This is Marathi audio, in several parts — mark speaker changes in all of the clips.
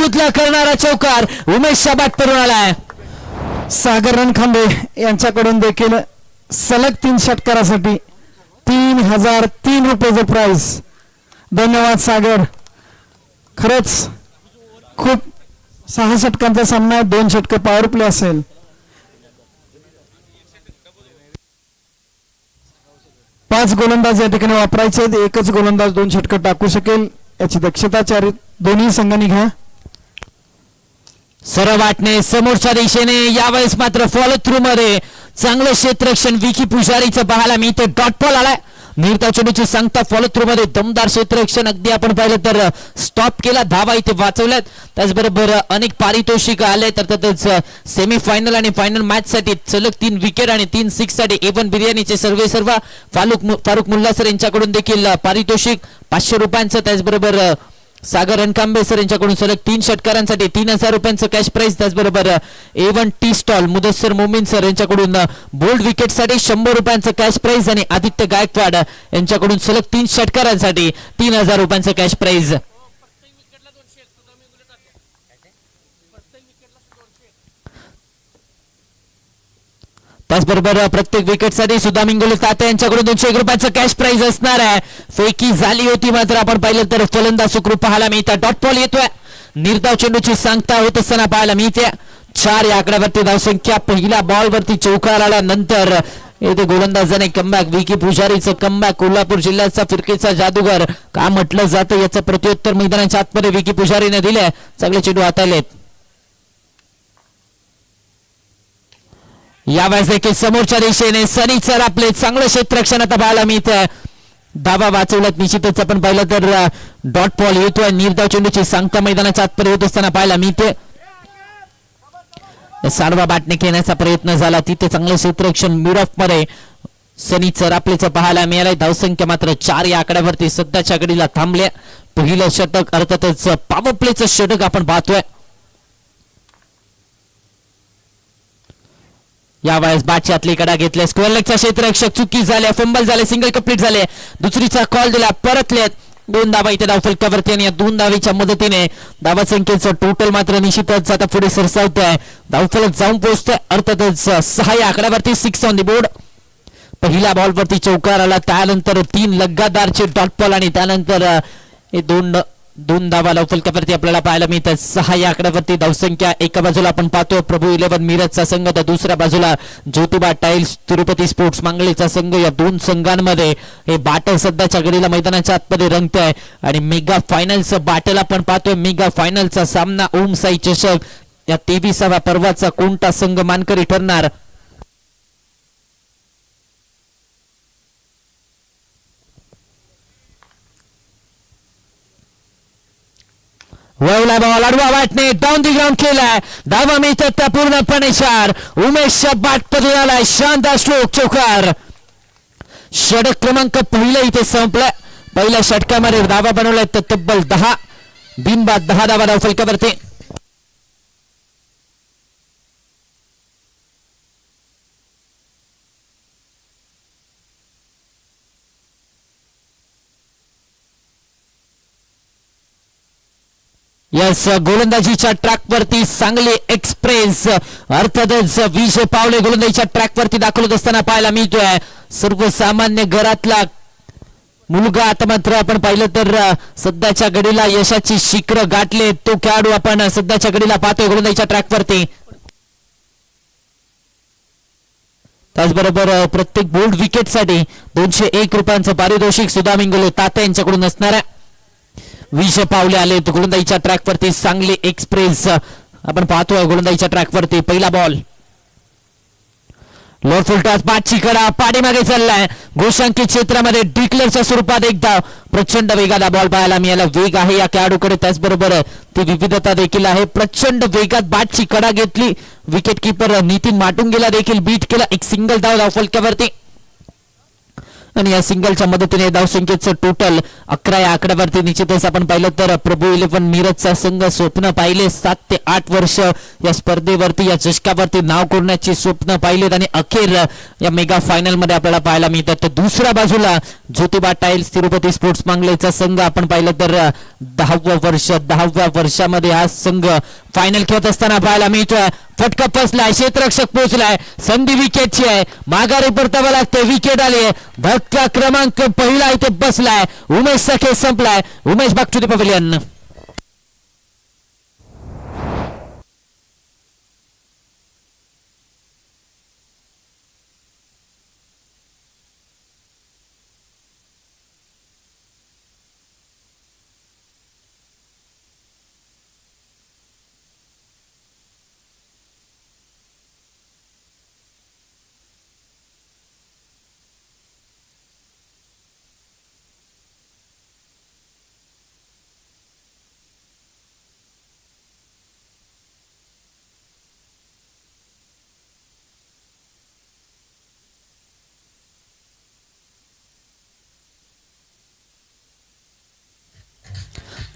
Speaker 1: चेंडूतला करणारा चौकार उमेश शाबाट पडून आलाय.
Speaker 2: सागर रणखांबे यांच्याकडून देखील सलग 3 षटकारासाठी 3003 रुपयाचं प्राइज. धन्यवाद सागर. खरंच खूप 6 षटकांचा सामना आहे. 2 षटकं पॉवर प्ले असेल. पाच गोलंदाज या ठिकाणी वापरायचे आहेत. एकच गोलंदाज 2 षटकं टाकू शकेल याची दक्षता दोन्ही संघांनी घ्या.
Speaker 1: सरळ वाटणे समोरच्या दिशेने यावेळेस मात्र फॉलो थ्रू मध्ये चांगलं क्षेत्ररक्षण विकी पुजारीचं पाहायला मी इथे डॉट बॉल आलाय. निर्धाव चेंडूची सांगता फॉलो थ्रू मध्ये दमदार क्षेत्ररक्षण अगदी आपण पाहिलं तर स्टॉप केला. धावा इथे वाचवल्यात. त्याचबरोबर अनेक पारितोषिक आले तर त्यातच सेमीफायनल आणि फायनल मॅच साठी सलग 3 विकेट आणि 3 6 साठी A1 बिर्याणीचे सर्व फारुख मुल्ला सर यांच्याकडून देखील पारितोषिक 500 रुपयांचं. त्याचबरोबर सागर रणखांबे सर यांच्याकडून सलग 3 षटकारांसाठी 3000 रुपयांचं कॅश प्राइज. त्याचबरोबर A1 tea stall Mudassar Momin sir यांच्याकडून बोल्ड विकेट साठी 100 रुपयांचं कॅश प्राइज आणि आदित्य गायकवाड यांच्याकडून सलग 3 षटकारांसाठी 3000 रुपयांचं कॅश प्राइज. त्याचबरोबर प्रत्येक विकेटसाठी सुद्धा मिंगोले तात्या यांच्याकडून 201 रुपयाचं कॅश प्राइज असणार आहे. फेकी झाली होती मात्र आपण पाहिलं तर फलंदाज सुखरूप पाहायला मिळतं. डॉट बॉल येतोय. निर्धाव चेंडूची सांगता होत असताना पाहायला मिळते. 4 या आकड्यावरती धावसंख्या. पहिल्या बॉल वरती चौकार आल्यानंतर येथे गोलंदाजाने कमबॅक. विकी पुजारीचं कमबॅक. कोल्हापूर जिल्ह्याचा फिरकीचा जादूगार का म्हटलं जातं याचं प्रत्युत्तर मैदानाच्या आतमध्ये विकी पुजारीने दिले. चांगले चेंडू हाताळलेत. यावेळेस देखील समोरच्या दिशेने सनी सर आपले चांगलं क्षेत्ररक्षण आता पाहायला मिळतंय. धावा वाचवल्यात निश्चितच आपण पाहिलं तर डॉट बॉल येतोय. निर्धाव चेंडूची सांगता मैदानाच्या आतपर्यंत होत असताना पाहायला मिळते. साडवा बॅटने खेळण्याचा प्रयत्न झाला. तिथे चांगलं क्षेत्ररक्षण मिड ऑफ मध्ये सनी सर आपलेच पाहायला मिळालंय. धावसंख्या मात्र 4 या आकड्यावरती सध्याच्या घडीला थांबल्या. पहिलं षटक अर्थातच पॉवर प्लेचं षटक आपण पाहतोय. यावेळेस बॅटची आतली कडा घेतल्या. स्क्वेअर लेगचा क्षेत्ररक्षक चुकी झाल्या. फंबल झाले. सिंगल कंप्लीट झाले. दुसरीचा कॉल दिला. परतलेत. 2 धावा इथे धावफलकावरती आणि या 2 धावेच्या मदतीने धावा संख्येचं टोटल मात्र निश्चितच आता पुढे सरसावत आहे. धावफलक जाऊन पोहोचतोय. अर्थातच 6 या आकड्यावरती 6 ऑन द बोर्ड. पहिल्या बॉलवरती चौकार आला. त्यानंतर 3 लगातारचे डॉट बॉल आणि त्यानंतर हे 2 धावा धावफलकावरती आपल्याला पाहायला मिळतात. 6 या आकड्यावरती धावसंख्या. एका बाजूला आपण पाहतो प्रभू 11 मिरजचा संघ तर दुसऱ्या बाजूला ज्योतिबा टाइल्स तिरुपती स्पोर्ट्स मांगलेचा संघ. या 2 संघांमध्ये हे बॅटल सध्याच्या घडीला मैदानाच्या आतमध्ये रंगत आहे आणि मेगा फायनलचं बॅटल आपण पाहतोय. मेगा फायनलचा सामना ओम साई चषक या 23व्या पर्वाचा कोणता संघ मानकरी ठरणार. वळला बॉल आडवा वाटणे डाऊन दी ग्राउंड केलाय. धावा मिळतात त्या पूर्णपणे 4. उमेश बाट पदून आलाय. शानदार स्ट्रोक चौकार. षटक क्रमांक पहिलं इथे संपलाय. पहिल्या षटकामध्ये धावा बनवलाय तर तब्बल 10 बिनबाद 10 धावा धावफलकावरती. यस गोलंदाजीच्या ट्रॅकवरती सांगली एक्सप्रेस अर्थातच विजय पावले गोलंदाजीच्या ट्रॅकवरती दाखल होत असताना पाहायला मिळतोय. सर्वसामान्य घरातला मुलगा आता मात्र आपण पाहिलं तर सध्याच्या घडीला यशाची शिखर गाठले तो खेळाडू आपण सध्याच्या घडीला पाहतोय गोलंदाजीच्या ट्रॅकवरती. त्याचबरोबर प्रत्येक बोल्ड विकेटसाठी 201 रुपयांचं पारितोषिक सुद्धा मिंगोले तात्या यांच्याकडून असणार आहे. विजय पावले आले गोलंदाजीच्या ट्रॅकवरती. सांगली एक्सप्रेस आपण पाहतोय गोलंदाजीच्या ट्रॅकवरती. पहिला बॉल लोड फुलटॉस. पाचची कडा पाठीमागे चाललाय. घोषांकित क्षेत्रामध्ये डिक्लेअरच्या स्वरूपात एकदा प्रचंड वेगाला बॉल पाहायला मिळाला. वेग आहे या खेळाडूकडे. त्याचबरोबर ती विविधता देखील आहे. प्रचंड वेगात बॅटची कडा घेतली. विकेट किपर नितीन माटुंगेला देखील बीट केला. एक सिंगल धाव धावफलकावरती. आणि या सिंगलच्या मदतीने धावसंख्येचं टोटल 11 या आकड्यावरती निश्चितच आपण पाहिलं तर प्रभू 11 मिरजचा संघ स्वप्न पाहिले 7 ते 8 वर्ष या स्पर्धेवरती या चषकावरती नाव कोरण्याची स्वप्न पाहिलेत आणि अखेर या मेगा फायनल मध्ये आपल्याला पाहायला मिळतात. तर दुसऱ्या बाजूला ज्योतिबा टाईल्स तिरुपती स्पोर्ट्स मांगलेचा संघ आपण पाहिलं तर 10व्या वर्षामध्ये हा संघ फायनल खेळत असताना पाहायला मिळतोय. फटका फसलाय, क्षेत्ररक्षक पोहोचलाय, संधी विकेटची आहे, माघारी परतावा लागते, विकेट आली आहे. धक्का क्रमांक पहिला इथे बसलाय, उमेशचा खेळ संपलाय. Umesh back to the pavilion.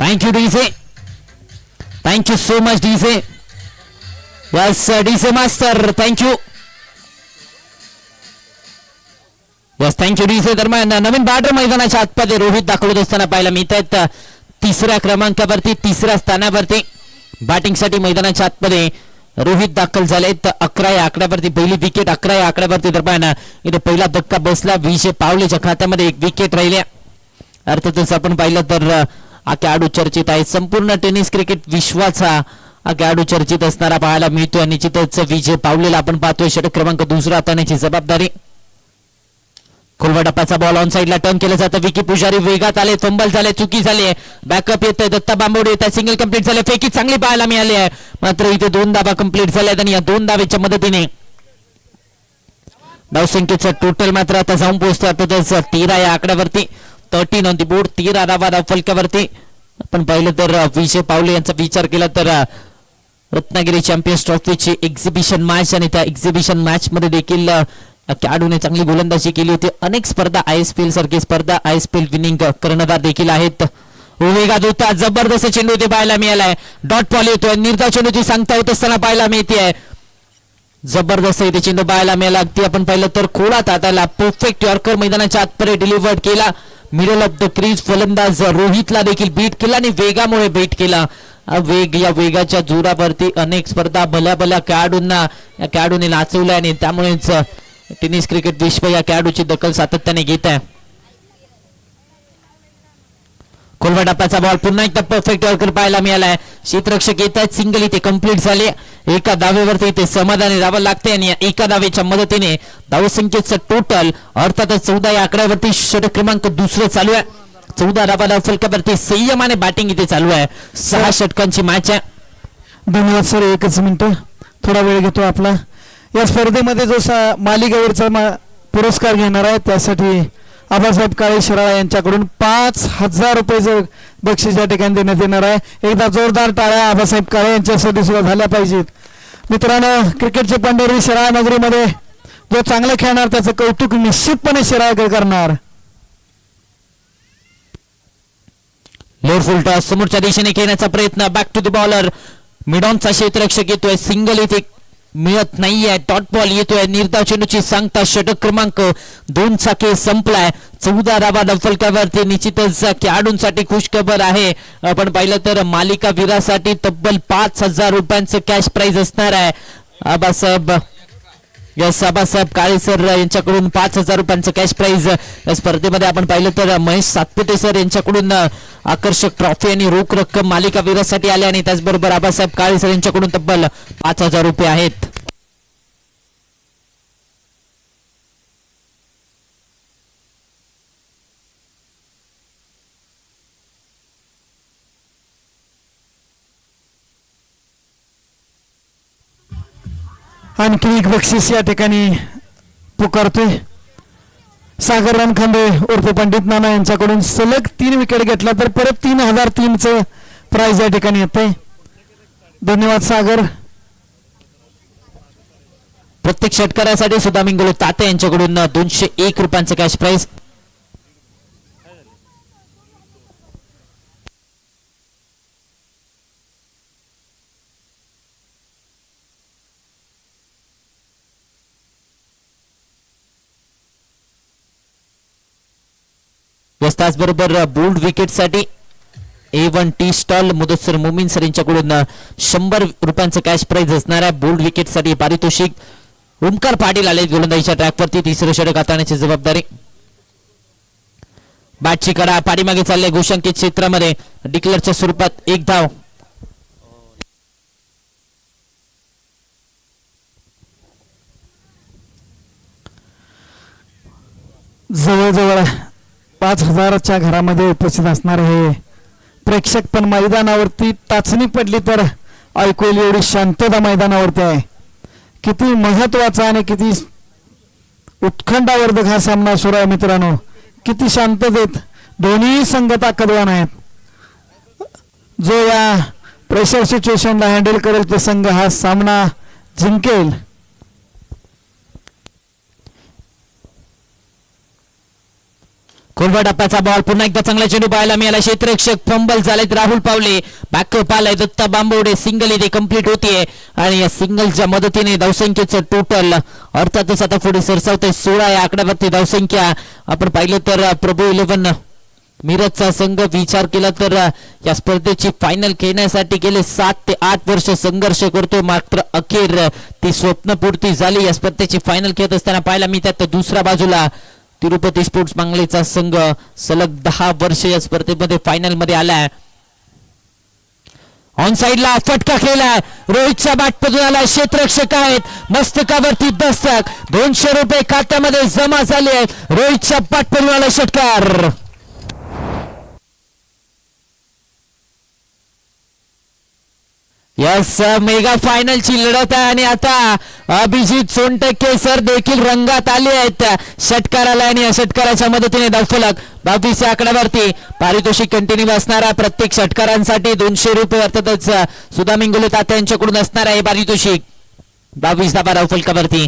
Speaker 1: Thank you, DJ. Thank you so much, DJ. Yes, DJ Master. Thank you. Yes, thank you, DJ. दरम्यान नवीन बॅटर मैदानाच्या आतमध्ये रोहित दाखवत असताना पाहायला मिळत आहेत. तिसऱ्या क्रमांकावरती, तिसऱ्या स्थानावरती बॅटिंगसाठी मैदानाच्या आतमध्ये रोहित दाखल झालेत. 11 या आकड्यावरती पहिली विकेट, 11 या आकड्यावरती दरम्यान इथे पहिला धक्का बसला. विजय पावलेच्या खात्यामध्ये एक विकेट राहिल्या. अर्थातच आपण पाहिलं तर हा खेळाडू चर्चित आहे. संपूर्ण टेनिस क्रिकेट विश्वाचा हा खेळाडू चर्चित असणारा पाहायला मिळतोय. निश्चितच विजय पावलेला आपण पाहतोय. षटक क्रमांक 2 हाताळण्याची जबाबदारी. खोलवा डपाचा बॉल ऑन साइडला टर्न केलं जातं. विकी पुजारी वेगात आले, फंबल झाले, चुकी झाली, बॅकअप येतोय. दत्ता बांबवडे येतात, सिंगल कंप्लीट झाले, फेकी चांगली पाहायला मिळाली आहे. मात्र इथे 2 धावा कंप्लीट झाल्यात आणि या 2 धावेच्या मदतीने धावसंख्येचं टोटल मात्र आता जाऊन पोहोचतो. अर्थातच 13 या आकड्यावरती, 13 ऑन दी बोर्ड, 13 धावा फलकावरती. आपण पाहिलं तर विजय पावले यांचा विचार केला तर रत्नागिरी चॅम्पियन्स ट्रॉफीची एक्झिबिशन मॅच आणि त्या एक्झिबिशन मॅच मध्ये देखील खेळाडूने चांगली गोलंदाजी केली होती. अनेक स्पर्धा ISPL सारखी स्पर्धा ISPL विनिंग कर्णधार देखील आहेत. वेगात होता, जबरदस्त चेंडू इथे पाहायला मिळालाय. डॉट बॉल येतोय, निर्धाव चेंडूची सांगता होत असताना पाहायला मिळते. जबरदस्त इथे चेंडू पाहायला मिळाला. अगदी आपण पाहिलं तर खोलात हाताला परफेक्ट यॉर्कर मैदानाच्या आतपर्यंत डिलिव्हर्ड केला. मिडल ऑफ द क्रीज फलंदाज रोहितला देखील बीट केला आणि वेगामुळे बीट केला. या वेगाच्या जोरावरती अनेक स्पर्धा भल्या भल्या खेळाडूंना या खेळाडूने नाचवल्या आणि त्यामुळेच टेनिस क्रिकेट विश्व या खेळाडूची दखल सातत्याने घेत आहे. खोलवा डपाचा बॉल पुन्हा एकदा परफेक्ट यॉर्कर पाहायला मिळालाय. क्षेत्ररक्षक येत आहेत, सिंगल इथे कंप्लीट झाले. एका धावेवरती इथे समाधानी राहावं लागते आणि एका धावेच्या मदतीने धावसंख्येचं टोटल अर्थातच 14 या आकड्यावरती षटक क्रमांक 2 चालू आहे. 14 धावा फलकावरती संयमाने बॅटिंग इथे चालू आहे. 6 षटकांची मॅच आहे.
Speaker 2: धन्यवाद सर. एकच मिनिट, थोडा वेळ घेतो आपला. या स्पर्धेमध्ये जो मालिकेवरचा पुरस्कार घेणार आहे त्यासाठी आबासाहेब काळे शिराळा यांच्याकडून 5,000 रुपये बक्षीस या ठिकाणी देण्यात येणार आहे. एकदा जोरदार टाळ्या आबासाहेब काळे यांच्यासाठी सुद्धा झाल्या पाहिजेत. मित्रांनो, क्रिकेटचे पंढरी शिराळा नगरीमध्ये जो चांगलं खेळणार त्याचं कौतुक निश्चितपणे शिराळकर करणार.
Speaker 1: लोअर फुल टॉस समोरच्या दिशेने खेळण्याचा प्रयत्न. Back to the bowler. मिडॉनचा क्षेत्ररक्षक येतोय, सिंगल इथे मिळत नाहीये. डॉट बॉल येतोय, निर्धाव चेंडूची सांगता. षटक क्रमांक 2 चा खेळ संपलाय. 14 धावा फलकावरती. निश्चितच खेळाडूंसाठी खुशखबर आहे. आपण पाहिलं तर मालिका वीरासाठी तब्बल 5,000 रुपयांचं कॅश प्राइज असणार आहे. आबासाहेब काळे सर यांच्याकडून 5,000 रुपयांचं कॅश प्राइज या स्पर्धेमध्ये. आपण पाहिलं तर महेश सातपुते सर यांच्याकडून आकर्षक ट्रॉफी आणि रोख रक्कम मालिका वीरासाठी आले आणि त्याचबरोबर आबासाहेब काळे सर यांच्याकडून तब्बल 5,000 रुपये आहेत.
Speaker 2: आणखी एक बक्षीस या ठिकाणी पुकारतोय. सागर रणखंडे उर्फ पंडित नाना यांच्याकडून सलग 3 विकेट घेतला तर परत 3,003चं प्राइज या ठिकाणी येते. धन्यवाद सागर.
Speaker 1: प्रत्येक षटकारासाठी सुद्धा मिंगोलो ताते यांच्याकडून 201 रुपयांचं कॅश प्राइज. यस त्याचबरोबर बोल्ड विकेट साठी A1 tea stall Mudassar Momin sir यांच्याकडून 100 रुपयांचं कॅश प्राइज असणार आहे. बोल्ड विकेट साठी पारितोषिक. ओमकार पाटील आले गोलंदाजीच्या ट्रॅकवरती. तिसरं षटक हाताळण्याची जबाबदारी. बॅटची कडा पाठीमागे चालले घोषांकित क्षेत्रामध्ये. डिक्लेअरच्या स्वरूपात 1 धाव.
Speaker 2: जवळजवळ 5,000च्या घरामध्ये उपस्थित असणारे हे प्रेक्षक पण मैदानावरती टाचणी पडली तर ऐकू येईल एवढी शांतता मैदानावरती आहे. किती महत्वाचा आणि किती उत्खंडावर्धक हा सामना सुरू आहे मित्रांनो. किती शांततेत दोन्ही संघ ताकदवान आहेत. जो या प्रेशर सिच्युएशनला हँडल करेल ते संघ हा सामना जिंकेल.
Speaker 1: खोलवा टप्प्याचा बॉल पुन्हा एकदा चांगला चेंडू पाहायला मिळाला. क्षेत्ररक्षक फंबल झालेत. राहुल पावले बॅकअप आलाय. दत्ता बांबवडे सिंगल इथे कंप्लीट होतीये आणि या सिंगलच्या मदतीने धावसंख्येचं टोटल अर्थातच आता पुढे सरसावतंय 16 या आकड्यावरती धावसंख्या. आपण पाहिलं तर प्रभू 11 मिरजचा संघ विचार केला तर या स्पर्धेची फायनल खेळण्यासाठी गेले 7 ते 8 वर्ष संघर्ष करतोय. मात्र अखेर ती स्वप्नपूर्ती झाली. या स्पर्धेची फायनल खेळत असताना पाहायला मिळतात. तर दुसऱ्या बाजूला तिरुपती स्पोर्ट्स बांगलेचा संघ सलग 10 वर्ष या स्पर्धेमध्ये फायनल मध्ये आलाय. ऑन साइडला फटका खेळलाय. रोहितच्या बॅटमधून आला. क्षेत्ररक्षक आहेत. मस्तकावरती दस्तक. 200 रुपये खात्यामध्ये जमा झाले आहेत. रोहितच्या बॅटमधून आला षटकार. यस मेगा फायनलची लढत आहे आणि आता अभिजित सोनटक्के सर देखील रंगात आले आहेत. षटकाराला आणि या षटकाराच्या मदतीने धावफलक 22 या आकड्यावरती. पारितोषिक कंटिन्यू असणार आहे प्रत्येक षटकारांसाठी 200 रुपये. अर्थातच सुधा मिंगोले तात्या यांच्याकडून असणार आहे पारितोषिक. 22 धावा धावफलकावरती.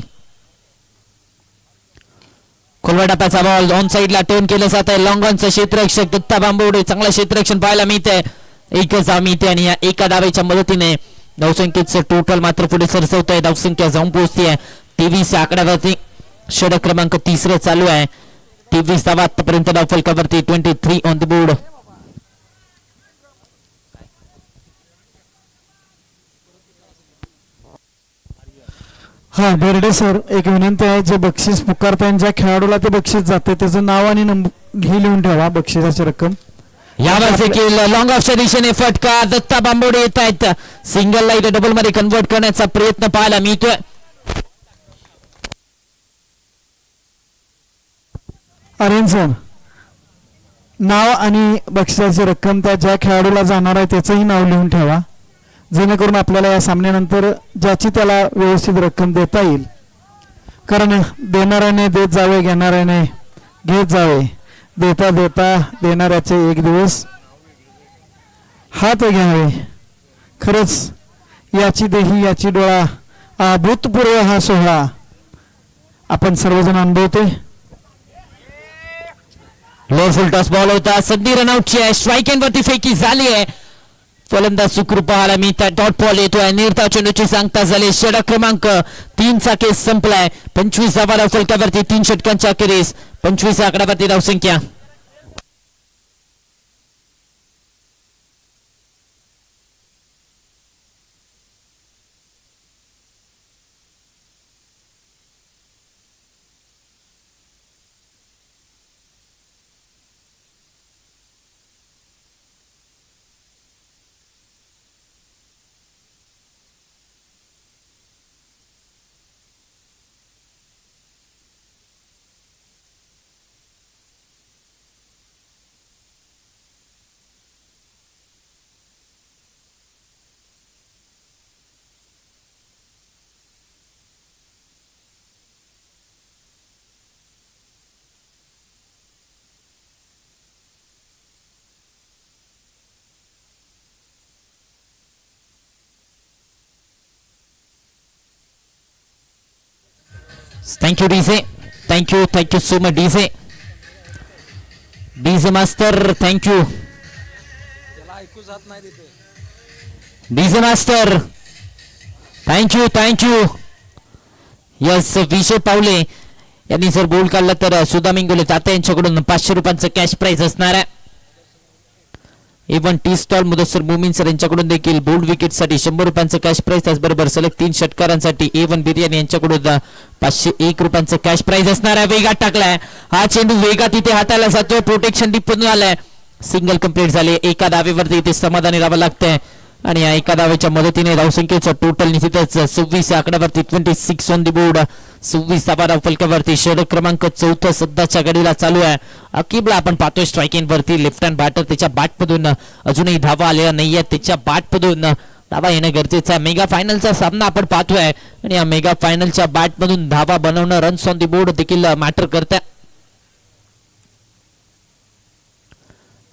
Speaker 1: खोलवा टप्प्याचा बॉल ऑन साइडला टर्न केलं जात आहे. लॉंग ऑनचं क्षेत्ररक्षक दत्ता बांबवडे चांगलं क्षेत्ररक्षण पाहायला मिळतंय. एकच धाव मिळते आणि या एका धावेच्या मदतीने धावसंख्येचं टोटल मात्र पुढे सरसवत आहे. धावसंख्या जाऊन पोहोचते आहे 23 आकड्यावरती. षटक क्रमांक 3 चालू आहे. 23 धावा आतापर्यंत धावफलकावरती. 23 ऑन द बोर्ड.
Speaker 2: हा बेर्डे सर एक विनंती आहे. जे बक्षीस पुकारताय ज्या खेळाडूला ते बक्षीस जाते त्याचं नाव आणि नंबर हे लिहून ठेवा बक्षिसाची रक्कम.
Speaker 1: यावर देखील लॉंग ऑफच्या दिशेने फटका. दत्ता बांबवडे येत आहेत. सिंगलला इथे डबल मध्ये कन्वर्ट करण्याचा प्रयत्न पाहायला मिळतोय.
Speaker 2: आर्यन सर नाव आणि बक्षिसाची रक्कम त्या ज्या खेळाडूला जाणार आहे त्याचंही नाव लिहून ठेवा जेणेकरून आपल्याला या सामन्यानंतर ज्याची त्याला व्यवस्थित रक्कम देता येईल. कारण देणाऱ्याने देत जावे घेणाऱ्याने घेत जावे. देता देता देणाऱ्याचे एक दिवस हात घ्यावे. खरंच याची देही याची डोळा अभूतपूर्व हा सोहळा आपण सर्वजण अनुभवतोय.
Speaker 1: लोअर फुल टॉस बॉल होता. संधी रनआउटची आहे. स्ट्राईक एंड वरती फेकी झाली आहे. फलंदाज सुखरूप पाहायला मिळतात. डॉट बॉल येतोय. निर्धाव चेंडूची सांगता झाली. षटक क्रमांक 3 चा केस संपलाय. 25 धावा धावफलकावरती. 3 षटकांच्या अखेरीस 25 आकड्यावरती धावसंख्या. Thank you DJ. Thank you so much DJ. DJ master thank you. DJ master thank you. Yes Vijay Pawale यांनी जर बोल काढला तर सुदाम इंगोले तात्या यांच्याकडून 500 रुपयांचं कॅश प्राइज असणार आहे. Even tea stall Mudassar Mumin sir यांच्याकडून देखील बोल्ड विकेट साठी 100 रुपयांचं कॅश प्राइज, त्याचबरोबर सलग 3 षटकारांसाठी A1 बिर्याणी यांच्याकडून 501 रुपयांचं कॅश प्राइज असणार आहे. वेगात टाकलाय हा चेंडू, वेगात इथे हाताला जातोय, प्रोटेक्शन डीप मधून आलाय, सिंगल कंप्लीट झाले. एका धावेवरती इथे समाधानी राहावं लागतंय आणि या एका धावेच्या मदतीने धावसंख्येचं टोटल निश्चितच 26 या आकड्यावरती 26 ऑन दी बोर्ड. 26 धावा धावफलकावरती. षटक क्रमांक 4 सध्याच्या घडीला चालू आहे. अकीबला आपण पाहतोय स्ट्रायकिंग वरती, लेफ्ट हँड बॅटर, त्याच्या बॅट मधून अजूनही धावा आलेल्या नाहीये, त्याच्या बॅट मधून धावा येणं गरजेचं आहे. मेगा फायनलचा सामना आपण पाहतोय आणि या मेगा फायनलच्या बॅट मधून धावा बनवणं, रन्स ऑन दी बोर्ड देखील मॅटर करत आहे.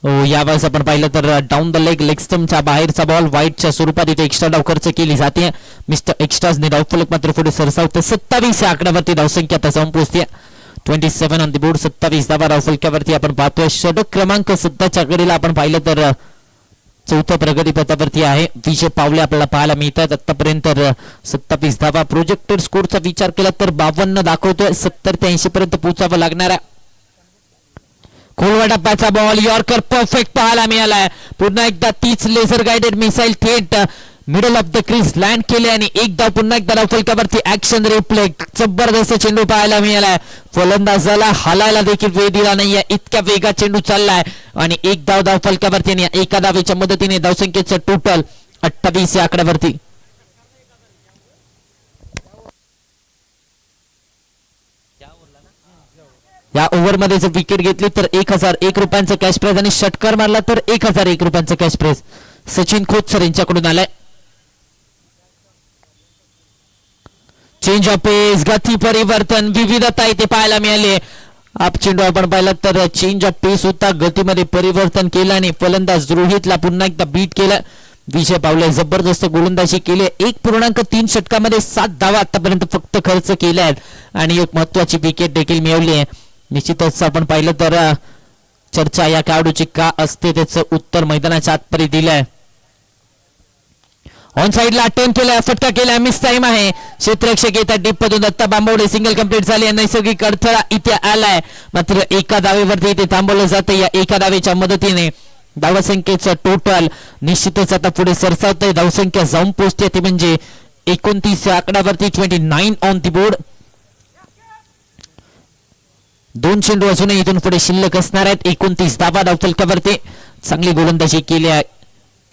Speaker 1: यावेळेस आपण पाहिलं तर डाऊन द लेग स्टंपच्या बाहेरचा बॉल व्हाईटच्या स्वरूपात इथे एक्स्ट्रा डाव खर्च केली जाते. मिस्टर एक्स्ट्राजने धावफलक मात्र पुढे सरसावते. 27 या आकड्यावरती धावसंख्या आता जाऊन पोहोचते. 27 ऑन द बोर्ड. 27 धावा धावफलकावरती आपण पाहतोय. षटक क्रमांक सध्याच्या घडीला आपण पाहिलं तर 4थ्या प्रगतीपथावरती आहे. विजय पावले आपल्याला पाहायला मिळतात. आतापर्यंत 27 धावा. प्रोजेक्टेड स्कोरचा विचार केला तर 52 दाखवतोय. 70 ते 80 पर्यंत पोहोचावं लागणार आहे. खोलवा टप्प्याचा बॉल, यॉर्कर परफेक्ट पाहायला मिळालाय. पुन्हा एकदा तीच लेझर गाइडेड मिसाईल थेट middle of the crease land केले आणि एक धाव पुन्हा एकदा धावफलकावरती ऍक्शन रिप्ले. जबरदस्त चेंडू पाहायला मिळालाय. फलंदाजाला हालायला देखील वेळ दिला नाहीये, इतक्या वेगात चेंडू चाललाय आणि एक धाव धावफलकावरती आणि एका धावेच्या मदतीने धावसंख्येचं टोटल 28 या आकड्यावरती. या ओव्हरमध्ये जर विकेट घेतली तर 1001 रुपयांचं कॅश प्राइज आणि षटकार मारला तर 1001 रुपयांचं कॅश प्राइज सचिन खोत यांच्याकडून आलाय. चेंज ऑफ पेस, गती परिवर्तन, विविधता इथे पाहायला मिळाली. आप चेंडू आपण पाहिला तर चेंज ऑफ पेस होता, गतीमध्ये परिवर्तन केलं आणि फलंदाज रोहितला पुन्हा एकदा बीट केलं. विजय पावले जबरदस्त गोलंदाजी केली. 1.3 षटकामध्ये 7 धावा आतापर्यंत फक्त खर्च केल्या आहेत आणि एक महत्वाची विकेट देखील मिळवली आहे. निश्चितच आपण पाहिलं तर चर्चा या खेळाडूची का असते त्याचं उत्तर मैदानाच्या आतपर्यंत दिलंय. ऑन साइडला टर्न केलाय, फटका केलाय, मिस टाइम आहे. क्षेत्ररक्षक येतात डीप मधून. दत्ता बांबवडे सिंगल कंप्लीट झाली. नैसर्गिक अडथळा इथे आलाय, मात्र एका धावेवरती इथे थांबवलं जातं. या एका धावेच्या मदतीने धावसंख्येचं टोटल निश्चितच आता पुढे सरसावतंय. धावसंख्या जाऊन पोहोचते ती म्हणजे 29 या आकड्यावरती. 29 ऑन दी बोर्ड. 2 चेंडू अजूनही इथून पुढे शिल्लक असणार आहेत. 29 धावा धावफलकावरती. चांगली गोलंदाजी केली आहे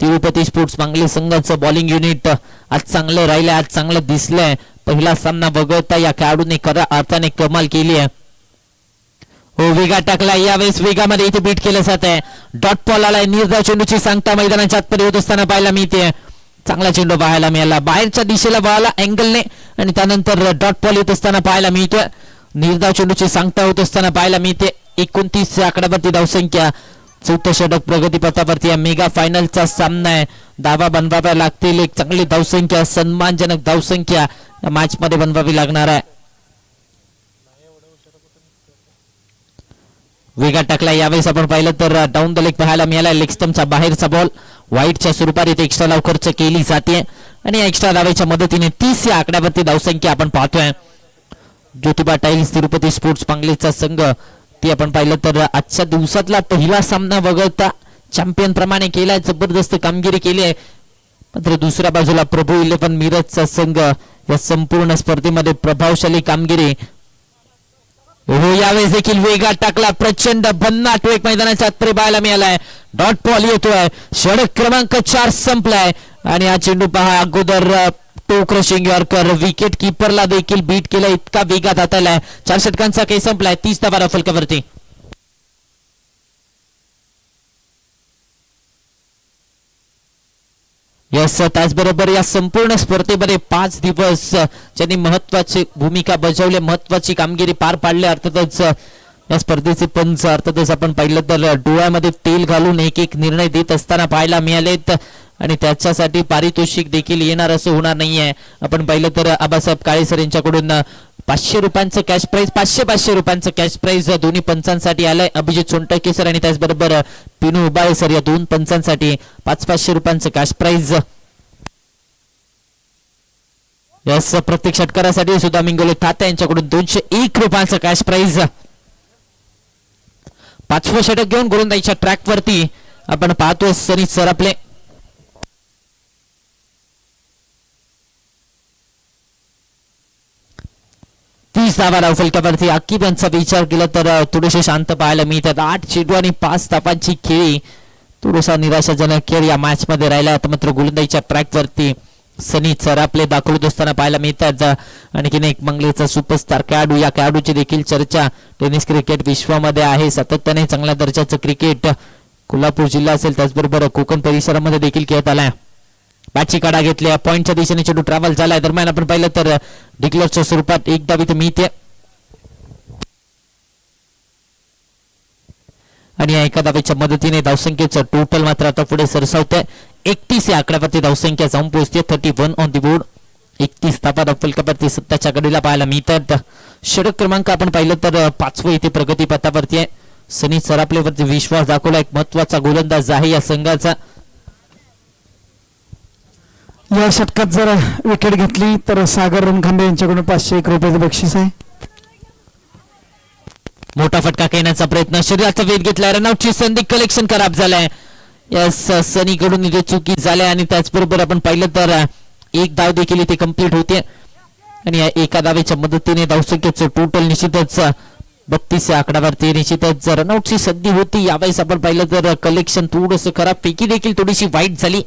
Speaker 1: तिरुपती स्पोर्ट्स मांगले संघाचं बॉलिंग युनिट. आज चांगलं राहिलंय, आज चांगलं दिसलंय. पहिला सामना वगळता या खेळाडूने खऱ्या अर्थाने कमाल केली आहे. हो, वेगा टाकला. यावेळेस वेगामध्ये इथे बीट केलं जात आहे. डॉट बॉल आलाय. निर्धाव चेंडूची सांगता मैदानाच्या आतमध्ये होत असताना पाहायला मिळते. चांगला चेंडू पाहायला मिळाला, बाहेरच्या दिशेला वळाला अँगलने आणि त्यानंतर डॉट बॉल येत असताना पाहायला मिळतोय. निर्धाव चेंडूची सांगता होत असताना पाहायला मिळते. 29 आकड्यावरती धावसंख्या. 4थं षटक प्रगतीपथावरती. या मेगा फायनलचा सामना आहे. धावा बनवाव्या लागतील. एक चांगली धावसंख्या, सन्मानजनक धावसंख्या या मॅच मध्ये बनवावी लागणार आहे. वेगात टाकला. यावेळेस आपण पाहिलं तर डाऊन द लेग पाहायला मिळाला. लेग स्टंपच्या बाहेरचा बॉल व्हाईटच्या स्वरूपात इथे एक्स्ट्रा धाव खर्च केली जाते आणि या एक्स्ट्रा धावेच्या मदतीने 30 या आकड्यावरती धावसंख्या आपण पाहतोय. ज्योतिबा टाइल्स तिरुपती स्पोर्ट्स पांगलेचा संघ ती आपण पाहिलं तर आजच्या दिवसातला पहिला सामना वगळता चॅम्पियन प्रमाणे केलाय. जबरदस्त कामगिरी केली आहे. मात्र दुसऱ्या बाजूला प्रभू 11 मिरजचा संघ या संपूर्ण स्पर्धेमध्ये प्रभावशाली कामगिरी. हो, यावेळेस देखील वेगात टाकला. प्रचंड भन्नाट वेग मैदानाच्या आतमध्ये पाहायला मिळालाय. डॉट बॉल येतोय. षटक क्रमांक 4 संपलाय आणि हा चेंडू पहा अगोदर टो क्रशिंग यॉर्कर विकेट किपरला देखील बीट केलं. इतका वेगात हातालाय. 4 षटकांचा काही संपलाय. 30 धावा फलकावरती. यस, त्याचबरोबर या संपूर्ण स्पर्धेमध्ये 5 दिवस ज्यांनी महत्वाची भूमिका बजावली, महत्वाची कामगिरी पार पाडली. अर्थातच या स्पर्धेचे पंच अर्थातच आपण पाहिलं तर डोळ्यामध्ये तेल घालून एक एक निर्णय देत असताना पाहायला मिळालेत आणि त्याच्यासाठी पारितोषिक देखील येणार असं होणार नाहीये. आपण पाहिलं तर आबासाहेब काळेसर यांच्याकडून 500 रुपयांचं कॅश प्राइज, 500 रुपयांचं कॅश प्राइज दोन्ही पंचांसाठी आलंय. अभिजित सोनटके सर आणि त्याचबरोबर पिनू उबाळे सर या 2 पंचांसाठी 500 रुपयांचं कॅश प्राइज. यस प्रत्येक षटकारासाठी सुद्धा मिंगोले तात्या यांच्याकडून 201 रुपयांचा कॅश प्राइज. 5वं षटक घेऊन गोलंदाजीच्या ट्रॅक वरती आपण पाहतोय सनी सरापले. धावा धाव फलकावरती अक्कीब यांचा विचार केला तर थोडेसे शांत पाहायला मिळतात. 8 चेंडू आणि 5 धावांची खेळी थोडासा निराशाजनक खेळ या मॅच मध्ये राहिला. आता मात्र गोलंदाजीच्या ट्रॅक वरती सनी सरापले दाखवत असताना पाहायला मिळतात. आणखीन एक मंगलेचा सुपरस्टार खेळाडू, या खेळाडूची देखील चर्चा टेनिस क्रिकेट विश्वामध्ये आहे. सातत्याने चांगल्या दर्जाचं क्रिकेट कोल्हापूर जिल्हा असेल त्याचबरोबर कोकण परिसरामध्ये देखील खेळत आलाय. बॅटची काढा घेतल्या, पॉइंटच्या दिशेने चेंडू ट्रॅव्हल झालाय. दरम्यान आपण पाहिलं तर डिक्लेअरच्या स्वरूपात एक धाव इथे मिळते आणि या एका धावेच्या मदतीने धावसंख्येचं टोटल मात्र आता पुढे सरसावतंय. 31 या आकड्यावरती धावसंख्या जाऊन पोहोचते. 31 ऑन दी बोर्ड. 31 धावा धाव फलकावरती सत्ताच्या कडीला पाहायला मिळतात. षटक क्रमांक आपण पाहिलं तर 5वं इथे प्रगती पथावरती आहे. सनी सरापलेवरती विश्वास दाखवला. एक महत्वाचा गोलंदाज आहे या संघाचा.
Speaker 2: या षटकात जर विकेट घेतली तर सागर रणखांबे यांच्याकडून 501 रुपयाचं बक्षीस आहे.
Speaker 1: मोठा फटका खेळण्याचा प्रयत्न, शरीराचा वेध घेतला, रनआउटची संधी, कलेक्शन खराब झालाय. यस सनी कडून इथे चुकी झाल्या आणि त्याचबरोबर आपण पाहिलं तर एक धाव देखील इथे कंप्लीट होते आणि या एका धावेच्या मदतीने धावसंख्येचं टोटल निश्चितच 32 या आकड्यावरती निश्चितच रनआउटची संधी होती. यावेळेस आपण पाहिलं तर कलेक्शन थोडंसं खराब, पैकी देखील थोडीशी वाईट झाली,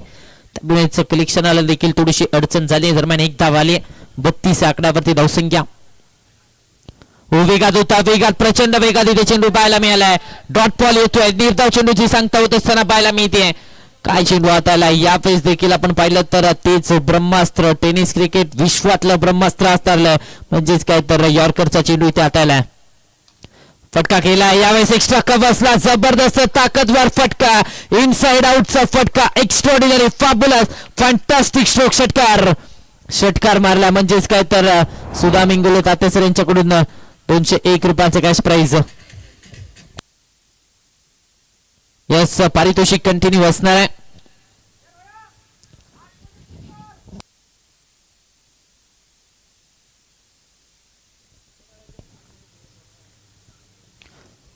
Speaker 1: त्यामुळे कलेक्शनाला देखील थोडीशी अडचण झाली. दरम्यान एक धाव आली. 32 या आकड्यावरती धावसंख्या. वेगात होता, वेगात प्रचंड वेगात इथे चेंडू पाहायला मिळालाय. डॉट बॉल येतोय, निर्धाव चेंडूची सांगता होत असताना पाहायला मिळते. काय चेंडू हाताला. यावेळेस देखील आपण पाहिलं तर तेच ब्रह्मास्त्र, टेनिस क्रिकेट विश्वातलं ब्रह्मास्त्र असतारलं म्हणजेच काय तर यॉर्करचा चेंडू इथे हाताला. फटका केला, यावेळेस एक्स्ट्रा कव्हर्सला जबरदस्त ताकदवर फटका, इनसाइड आउटचा फटका, एक्स्ट्राऑर्डिनरी फॅब्युलस फॅन्टास्टिक स्ट्रोक षटकार मारला म्हणजेच काय तर सुधा मिंगोले तातेसर यांच्याकडून 201 रुपयाचं कॅश प्राइज. यस पारितोषिक कंटिन्यू असणार आहे.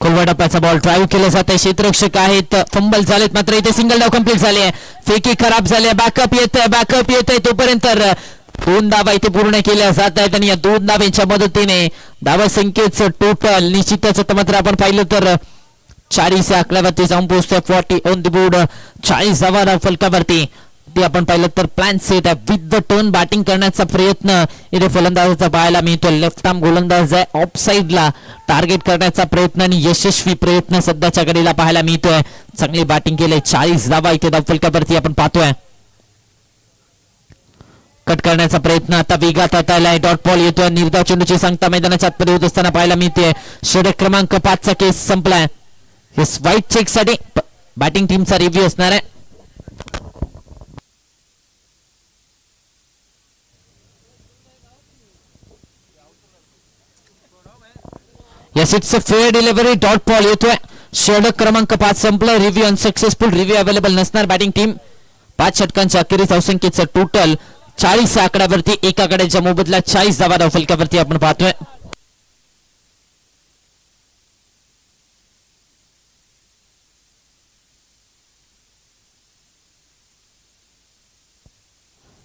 Speaker 1: कोलवाडापाचा बॉल ड्राईव्ह केला जात आहे. क्षेत्ररक्षक आहेत, फंबल झालेत, मात्र इथे सिंगल डाव कंप्लीट झाले. फेकी खराब झाले, बॅकअप येत तोपर्यंत 2 धावा इथे पूर्ण केल्या जात आहेत आणि या 2 धावांच्या मदतीने धावा संख्येचं टोटल निश्चितच मात्र आपण पाहिलं तर 40 या आकड्यावरती जाऊन पोहोचतोय. 40 ऑन द बोर्ड. 40 धावा धाव फलकावरती. ते आपण पाहिलं तर प्लॅन सेट आहे. विथ द टर्न बॅटिंग करण्याचा प्रयत्न इथे फलंदाजाचा पाहायला मिळतो. लेफ्ट आर्म गोलंदाज आहे, ऑफ साइडला टार्गेट करण्याचा प्रयत्न आणि यशस्वी प्रयत्न सध्याच्या घडीला पाहायला मिळतोय. चांगली बॅटिंग केली. 40 धावा इथे धाव फलकावरती आपण पाहतोय. कट करण्याचा प्रयत्न आता वेगात आलाय. डॉट बॉल येतोय, निर्धाव चेंडूची सांगता मैदानाच्या आतमध्ये होत असताना पाहायला मिळते. षटक क्रमांक 5 चा केस संपलाय. व्हाईट चेक साठी बॅटिंग टीमचा रिव्ह्यू असणार आहे. Yes it's a fair delivery. Dot ball येतोय. षटक क्रमांक 5 संपलं. Review unsuccessful. रिव्ह्यू अवेलेबल नसणार. बॅटिंग टीम 5 षटकांच्या अखेरीस धावसंख्येचं टोटल 40 आकड्यावरती एका गड्याच्या मोबदल्यात 40 धावा धाव फलकावरती आपण पाहतोय.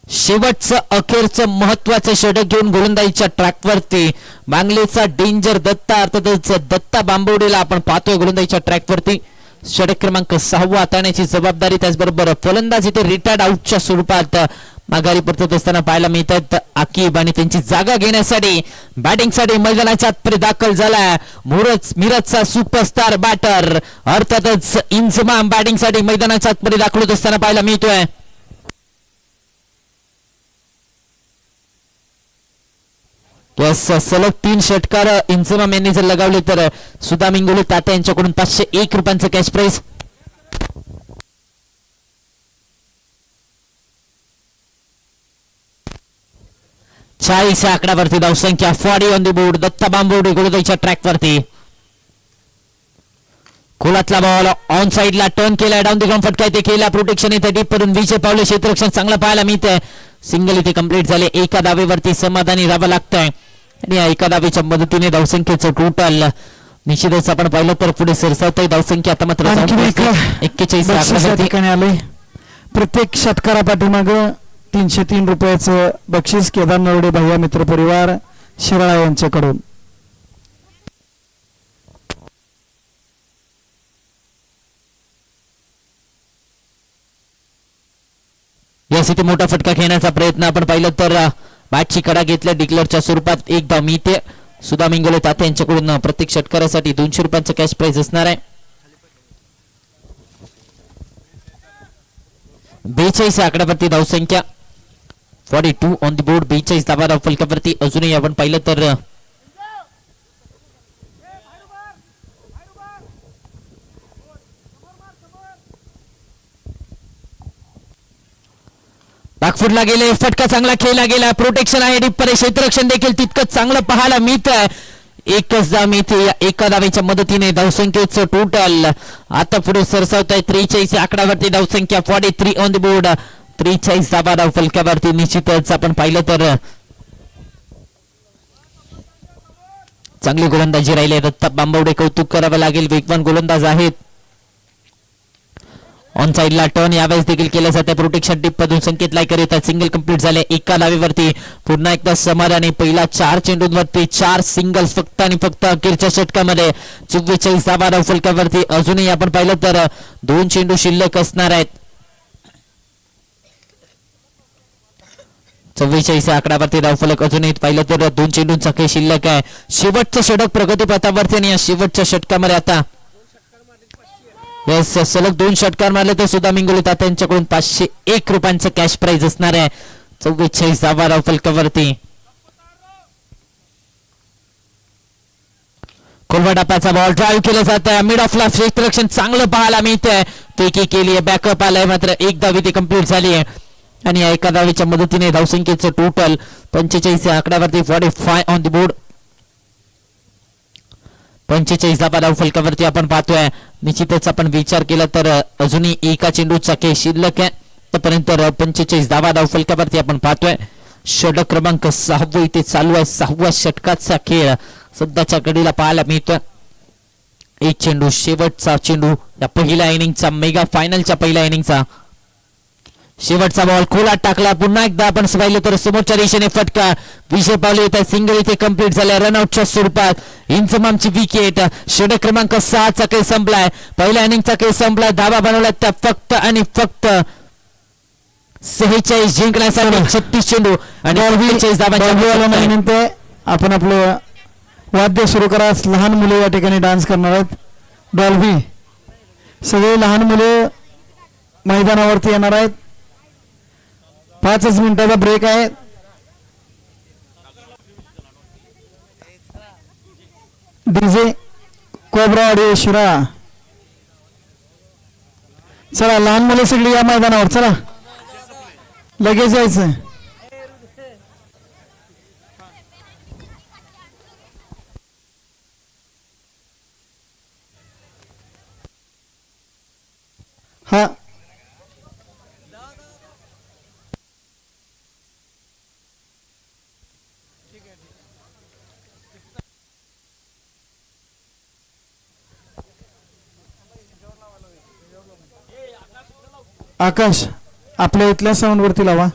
Speaker 1: शेवटचं अखेरचं महत्वाचं षटक घेऊन गोलंदाजीच्या ट्रॅकवरती बांगलेचा डेंजर दत्ता अर्थातच दत्ता बांबवडेला आपण पाहतोय गोलंदाजीच्या ट्रॅकवरती. षटक क्रमांक 6 हाताळण्याची जबाबदारी, त्याचबरोबर फलंदाज इथे रिटायर्ड आउटच्या स्वरूपात माघारी परतत असताना पाहायला मिळतात. आकिब आणि त्यांची जागा घेण्यासाठी बॅटिंगसाठी मैदानाच्या आतमध्ये दाखल झाला मिरजचा सुपरस्टार बॅटर अर्थातच इंजमाम बॅटिंगसाठी मैदानाच्या आतमध्ये दाखल होत असताना पाहायला मिळतोय. सलग 3 षटकार इंजमाम यांनी जर लगावले तर सुधा मिंगोले तात्या यांच्याकडून 501 रुपयांचं कॅश प्राइज. च्या आकड्यावरती धावसंख्या 40 on the board. Datta Bambavade गोलंदाजीच्या ट्रॅकवरती. खोलातला बॉल ऑन साइडला टर्न केला, डाऊन द ग्राउंड फटका इथे केला. प्रोटेक्शन इथे डीप करून विजय पावले क्षेत्ररक्षण चांगला पाहायला मिळतंय. सिंगल इथे कंप्लीट झाले. एका धावेवरती समाधानी राहावं लागतंय आणि या एका धावेच्या मदतीने धावसंख्येचं टोटल निश्चितच आपण पाहिलं तर पुढे सरसावत आहे. धावसंख्या आता मात्र
Speaker 2: आणखी एक
Speaker 1: 41
Speaker 2: बक्षीस या
Speaker 1: आकड्यावरती.
Speaker 2: ठिकाणी आले. प्रत्येक षटकारा पाठीमाग 303 रुपयाचं बक्षीस केदार नरवडे भैया मित्र परिवार शिराळा यांच्याकडून.
Speaker 1: यासाठी मोठा फटका खेळण्याचा प्रयत्न आपण पाहिलं तर बॅटची कडा घेतल्या डिक्लेअरच्या स्वरूपात एक धाव मिळते. सुदाम इंगोले तात्या यांच्याकडून प्रत्येक षटकारासाठी 200 रुपयांचं कॅश प्राइज असणार आहे. 42 आकड्यावरती धावसंख्या 42 ऑन द बोर्ड. 42 धावा धाव फलकावरती. अजूनही आपण पाहिलं तर बॅकफुटला गेले. फटका चांगला खेळला गेला. प्रोटेक्शन आहे डिप्परे. क्षेत्ररक्षण देखील तितकंच चांगलं पाहायला मिळत आहे. एकच धाव मिळते. एका धावेच्या मदतीने धावसंख्येचं टोटल आता पुढे सरसावत आहे. 43 आकड्यावरती धावसंख्या 43 ऑन द बोर्ड. 43 धावा धाव फलकावरती. निश्चितच आपण पाहिलं तर चांगली गोलंदाजी राहिली. दत्ता बांबवडे कौतुक करावं लागेल. वेगवान गोलंदाज आहेत. ऑन साइडला टर्न यावेळेस देखील केलं जातं. प्रोटेक्शन टिप मधून संकेत लायकर येतात. सिंगल कंप्लीट झाले. एका धावेवरती पुन्हा एकदा समाधानी. पहिला 4 चेंडूंवरती 4 सिंगल्स फक्त आणि फक्त अखेरच्या षटकामध्ये. 44 धावा धाव फलकावरती. अजूनही आपण पाहिलं तर 2 चेंडू शिल्लक असणार आहेत. 44 आकड्यावरती धावफलक अजूनही पाहिलं तर 2 चेंडूंचा खेळ शिल्लक आहे. शेवटचं षटक प्रगतीपथावरती आणि या शेवटच्या षटकामध्ये आता सलग 2 षटकार मारले तर सुद्धा मिंगोली तात्यांच्याकडून 501 रुपयांचं कॅश प्राइज असणार आहे. 44 धावा धाव फलकावरती. कोलवा डापाचा बॉल ड्राईव्ह केला जात आहे. मिड ऑफला क्षेत्ररक्षण चांगलं पाहायला मिळतंय. फेकी केली आहे. बॅकअप आलाय. मात्र एक धाव इथे कंप्लीट झाली आहे आणि या एका धावेच्या मदतीने धावसंख्येचं टोटल 45 आकड्यावरती 45 ऑन द बोर्ड. 45 धावा धाव फलकावरती आपण पाहतोय. निश्चितच आपण विचार केला तर अजूनही एका चेंडूचा खेळ शिल्लक आहे. तोपर्यंत 45 धावा धाव फलकावरती आपण पाहतोय. षटक क्रमांक 6 इथे चालू आहे. 6व्या षटकाचा खेळ सध्याच्या घडीला पाहायला मिळतोय. एक चेंडू शेवटचा चेंडू या पहिल्या इनिंगचा मेगा फायनलच्या पहिल्या इनिंगचा शेवटचा बॉल खोलात टाकला. पुन्हा एकदा आपण पाहिलं तर समोरच्या दिशेने फटका विषय पावले येतात. सिंगल इथे कंप्लीट झाल्या रनआउटच्या स्वरूपात. इंजमामची विकेट. षटक क्रमांक 6चा खेळ संपलाय. पहिल्या इनिंगचा खेळ संपलाय. धावा बनवल्या त्या फक्त आणि फक्त 46 जिंकण्यासाठी 36 चेंडू आणि 46 धावांच्या.
Speaker 2: आपण आपलं वाद्य सुरू करा. लहान मुले या ठिकाणी डान्स करणार आहेत. डॉल्बी सगळे लहान मुले मैदानावरती येणार आहेत. 5 मिनिटाचा ब्रेक आहे. DJ cobra audio Shirala. चला लहान मुले सगळी या मैदानावर. चला लगेच जायचं. हा आकाश आपल्या इथल्या साऊंड वरती लावा.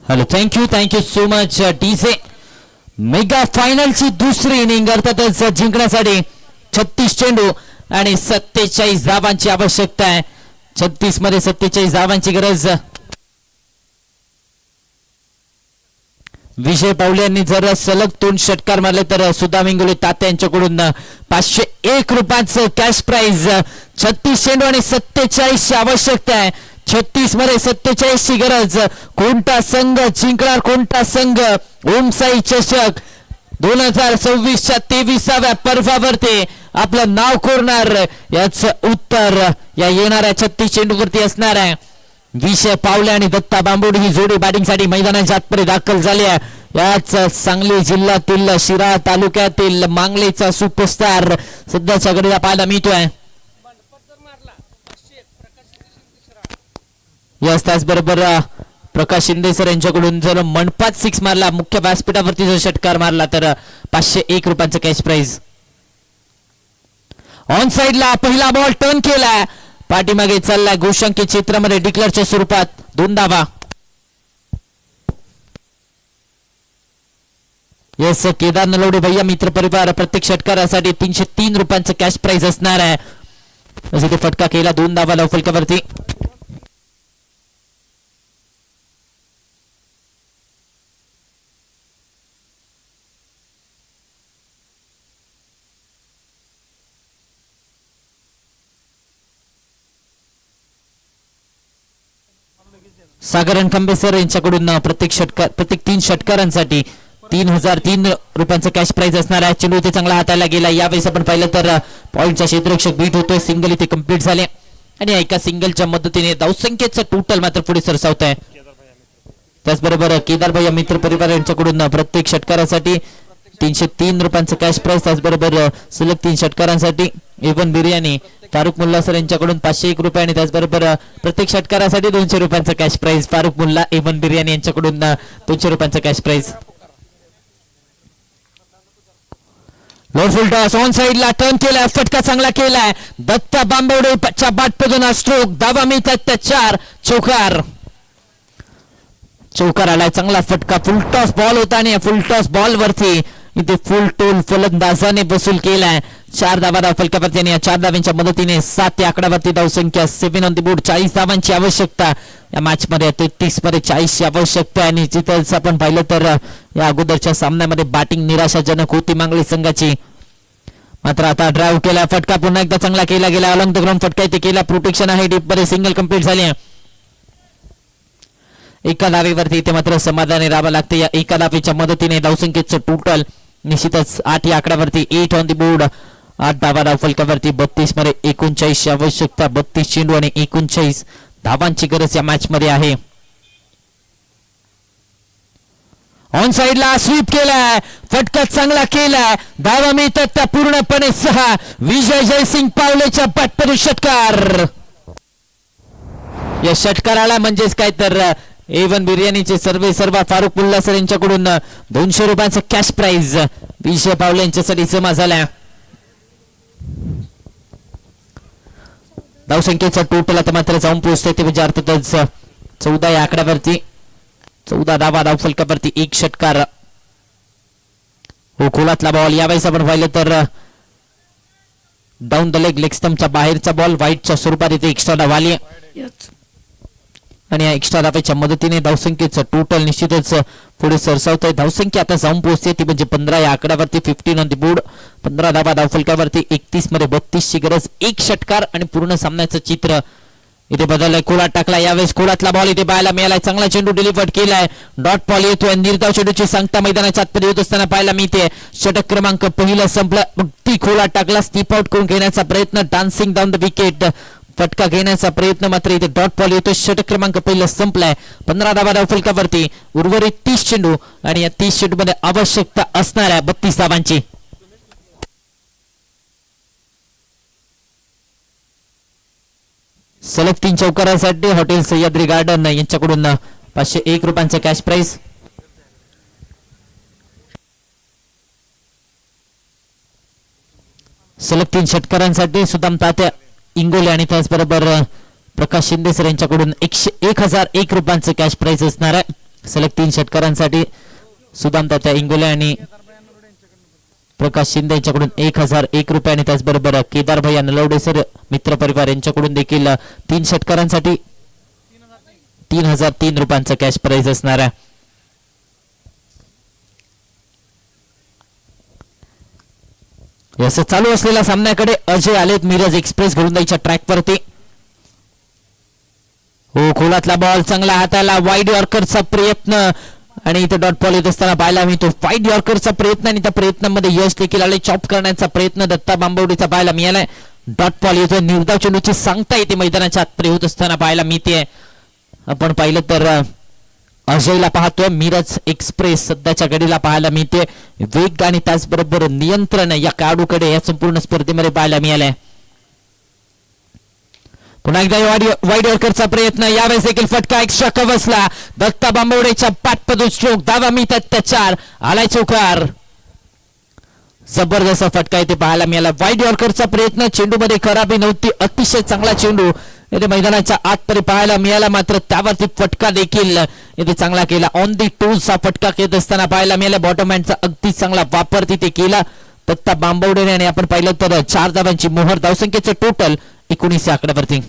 Speaker 1: Hello thank you so much DJ. Mega फायनलची दुसरी इनिंग अर्थातच जिंकण्यासाठी 36 चेंडू आणि 47 धावांची आवश्यकता आहे. 36 मध्ये 47 धावांची गरज. विजय पावले यांनी जर सलग 2 षटकार मारले तर सुधा इंगोले तात्या यांच्याकडून 501 रुपयांचं कॅश प्राइज. 36 चेंडू आणि 47 ची आवश्यकता आहे. 36 मध्ये 47 ची गरज. कोणता संघ जिंकणार, कोणता संघ ओमसाई चषक 2026च्या 23व्या पर्वावरती आपलं नाव कोरणार, याचं उत्तर या येणाऱ्या 36 चेंडूवरती असणार आहे. विजय पावले आणि दत्ता बांबोडी ही जोडी बॅटिंगसाठी मैदानाच्या आतमध्ये दाखल झाली आहे. याच सांगली जिल्ह्यातील शिराळा तालुक्यातील मांगलेचा सुपरस्टार सध्याच्या घडीला पाहायला मिळतोय. याच त्याचबरोबर प्रकाश शिंदे सर यांच्याकडून जर मंडपात 6 मारला, मुख्य व्यासपीठावरती जर षटकार मारला तर 501 रुपयांचं कॅश प्राइज. ऑन साइडला पहिला बॉल टर्न केलाय, पाठीमागे चाललाय गोशंकी चित्रामध्ये डिक्लेअरच्या स्वरूपात 2 धावा. येस केदार नलवडे भैया मित्र परिवार प्रत्येक षटकारासाठी 303 रुपयांचं कॅश प्राइज असणार आहे. ते फटका केला 2 धावा लवफलकावरती. सागर रणखंबे सर यांच्याकडून प्रत्येक 3 षटकारांसाठी 3003 रुपयांचं कॅश प्राइज असणार आहे. चेंडू इथे चांगला हाताळला गेला. यावेळेस आपण पाहिलं तर पॉइंटचा क्षेत्ररक्षक बीट होतोय. सिंगल इथे कंप्लीट झाले आणि एका सिंगलच्या मदतीने धावसंख्येचं टोटल मात्र पुढे सरसावत आहे. त्याचबरोबर केदार भैया मित्र परिवार यांच्याकडून प्रत्येक षटकारासाठी 303 रुपयांचं कॅश प्राइज. त्याचबरोबर सलग 3 षटकारांसाठी एवन बिर्याणी फारुख मुल्ला सर यांच्याकडून 501 रुपये आणि त्याचबरोबर प्रत्येक षटकारासाठी 200 रुपयांचं cash prize. Farukh Mulla A one biryani यांच्याकडून 200 रुपयांचं cash prize. Load full toss on साइडला टर्न केलाय, फटका चांगला केलाय. दत्ता बांबवडेच्या बॅटमधून स्ट्रोक. धावा मिळतात त्या 4. चौकार आलाय, चांगला फटका. फुल टॉस बॉल होता आणि फुल टॉस बॉल वरती इथे फुल टोल फलंदाजाने वसूल केलाय. 4 धावा फलकावरती आणि या 4 धावांच्या मदतीने 7 या आकड्यावरती धावसंख्या 7 ऑन द बोर्ड. 40 धावांची आवश्यकता या मॅच मध्ये. 33 मध्ये 40 ची आवश्यकता आणि जिथं आपण पाहिलं तर या अगोदरच्या सामन्यामध्ये बॅटिंग निराशाजनक होती मांगली संघाची. मात्र आता ड्राईव्ह केला, फटका पुन्हा एकदा चांगला केला गेला. अलॉंग द ग्राउंड फटका इथे केला. प्रोटेक्शन आहे डीप मध्ये. सिंगल कंप्लीट झाली. एका धावेवरती इथे मात्र समाधानी राहावं लागते. या एका धावेच्या मदतीने धावसंख्येचं टोटल निश्चितच 8 या आकड्यावरती 8 ऑन द बोर्ड. 8 धावा फलकावरती. 32 मध्ये 39 ची आवश्यकता. 32 चेंडू आणि 39 धावांची गरज या मॅच मध्ये आहे. ऑन साइडला स्वीप केलाय, फटका चांगला केलाय. धावा मिळतात त्या पूर्णपणे 6. विजय जयसिंग पावलेच्या बॅटमधून षटकार. या षटकाराला म्हणजेच काय तर एवन बिर्याणीचे सर्व फारुख मुल्ला सर यांच्याकडून 200 रुपयांचं कॅश प्राइज विजय पावले यांच्यासाठी जमा झाला. धावसंख्येचा टोटल आता मात्र जाऊन पोहोचते ते म्हणजे अर्थातच 14 या आकड्यावरती. 14 धावा धावफलकावरती 1 षटकार. हो खोलातला बॉल. यावेळेस आपण पाहिलं तर डाऊन द लेग स्टंपच्या बाहेरचा बॉल व्हाईटच्या स्वरूपात इथे एक्स्ट्रा धाव आली आणि या एक्स्ट्रा धावेच्या मदतीने धावसंख्येचं टोटल निश्चितच पुढे सरसावत आहे. धावसंख्या आता जाऊन पोहोचते ती म्हणजे 15 या आकड्यावरती. 15 ऑन द बोर्ड. 15 धावा धावफलकावरती. 31 मध्ये 32 ची गरज. 1 षटकार आणि पूर्ण सामन्याचं चित्र इथे बदललाय. कोलात टाकला. यावेळेस कोलातला बॉल इथे पाहायला मिळालाय. चांगला चेंडू डिलिव्हर्ड केलाय. डॉट बॉल येतोय. निर्धाव चेंडूची सांगता मैदानाच्या आतमध्ये होत असताना पाहायला मिळते. षटक क्रमांक पहिलं संपलं. ती खोलात टाकला. स्टीप आउट करून घेण्याचा प्रयत्न. Dancing down the wicket. फटका घेण्याचा प्रयत्न मात्र इथे डॉट बॉल येतोय. षटक क्रमांक पहिलं संपलाय. 15 धावा धावफलकावरती. उर्वरित 30 चेंडू आणि या 30 चेंडू मध्ये आवश्यकता असणार आहे 32 धावांची. सलग 3 चौकारांसाठी हॉटेल सह्याद्री गार्डन यांच्याकडून 501 रुपयांचं कॅश प्राइज. सलग 3 षटकारांसाठी सुदाम तात्या इंगोले आणि त्याचबरोबर प्रकाश शिंदे सर यांच्याकडून 1001 रुपयांचं कॅश प्राइज असणार आहे. सलग 3 षटकारांसाठी सुदाम तात्या इंगोले आणि प्रकाश शिंदे यांच्याकडून 1001 रुपये आणि त्याचबरोबर केदार भैया नलवडे सर मित्र परिवार यांच्याकडून देखील 3 षटकारांसाठी 3003 रुपयांचा कॅश प्राइज असणार आहे. असं चालू असलेल्या सामन्याकडे अजय आलेत मिरज एक्सप्रेस घडून द्यायच्या ट्रॅक वरती. हो, खोलातला बॉल चांगला हाताला, वाईड यॉर्करचा प्रयत्न आणि इथे डॉट बॉल येत असताना पाहायला मिळतो. वाईड यॉर्करचा प्रयत्न आणि त्या प्रयत्नामध्ये यश देखील आले. चॉप करण्याचा प्रयत्न दत्ता बांबवडेचा पाहायला मिळालाय. डॉट बॉल येतोय. निर्धाव चेंडूची सांगता येते मैदानाच्या आत होत असताना पाहायला मिळते. आपण पाहिलं तर अजयला पाहतोय. मिरज एक्सप्रेस सध्याच्या घडीला पाहायला मिळते. वेग आणि त्याचबरोबर नियंत्रण या खेळाडूकडे या संपूर्ण स्पर्धेमध्ये पाहायला मिळालंय. पुन्हा एकदा वाईड यॉर्करचा प्रयत्न, यावेळेस देखील फटका एक्स्ट्रा कव्हर्सला. दत्ता बांबवडेच्या पाठपदून स्ट्रोक, धावा मिळतात त्या 4. आलाय चौकार. जबरदस्त फटका इथे पाहायला मिळाला. वाईड यॉर्करचा प्रयत्न, चेंडूमध्ये खराबी नव्हती, अतिशय चांगला चेंडू इथे मैदानाच्या आत तरी पाहायला मिळाला. मात्र त्यावरती फटका देखील इथे चांगला केला. ऑन दी टूलचा फटका घेत असताना पाहायला मिळाला. बॉटम हँडचा अगदी चांगला वापर तिथे केला दत्ता बांबवडेने आणि आपण पाहिलं तर 4 धावांची मोहर. धावसंख्येचं टोटल 19 या आकड्यावरती.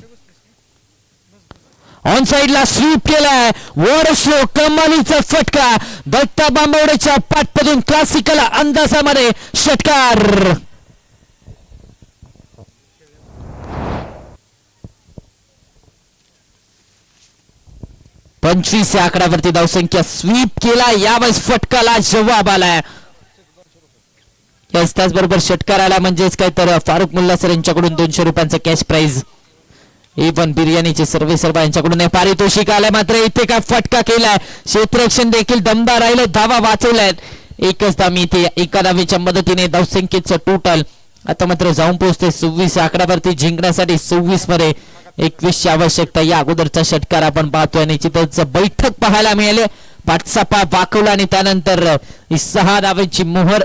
Speaker 1: ऑन साइडला स्वीप केलाय. वर स्लो, कमालीचा फटका. दत्ता बांबवडेच्या पाठपदून क्लासिकल अंदाजामध्ये षटकार. पंचवीस या आकड्यावरती धावसंख्या. स्वीप केला, यावेळेस फटकाला जवाब आलाय. त्याचबरोबर षटकार आला म्हणजेच काय तर फारुख मुल्ला सर यांच्याकडून 200 रुपयांचा कॅश प्राइज. पण बिर्याणीचे सर्वेसर्वा यांच्याकडून पारितोषिक आलंय. मात्र इथे काय फटका केलाय. क्षेत्ररक्षण देखील दमदार राहिले, धावा वाचवल्यात. एकच धाव इथे एका धावेच्या मदतीने धावसंख्येचं टोटल आता मात्र जाऊन पोहोचते 26 आकड्यावरती. जिंकण्यासाठी 26 मध्ये 21 ची आवश्यकता. या अगोदरचा षटकार आपण पाहतोय. निश्चितच बैठक पाहायला मिळाले. पाठचा पा वाकवला आणि त्यानंतर 6 धावांची मोहर.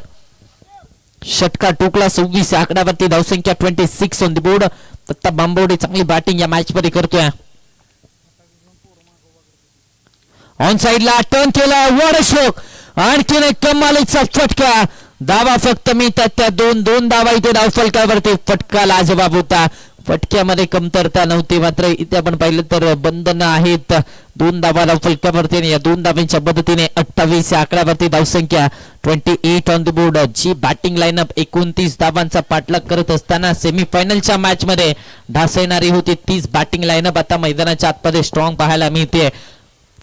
Speaker 1: षटकार टोकला 26 आकड्यावरती. धावसंख्या 26 on the board. Datta Bambavade चांगली बॅटिंग या मॅच मध्ये करतोय. ऑन साइडला टर्न केला, वर स्ट्रोक, आणखीन एक कमालीचा फटका. धावा फक्त मिळतात त्या 2 धावा इथे धावफलकावरती. फटका लाजवाब होता. फटक्यामध्ये कमतरता नव्हती. मात्र इथे आपण पाहिलं तर बंधनं आहेत. 2 धावा धावफलकावरती. या 2 धावांच्या मदतीने 28 या आकड्यावरती धावसंख्या 28 ऑन द बोर्ड. जी बॅटिंग लाईनअप 29 धावांचा पाठलाग करत असताना सेमीफायनलच्या मॅच मध्ये ढासळणारी होती 30 बॅटिंग लाईनअप आता मैदानाच्या आतमध्ये स्ट्रॉंग पाहायला मिळते.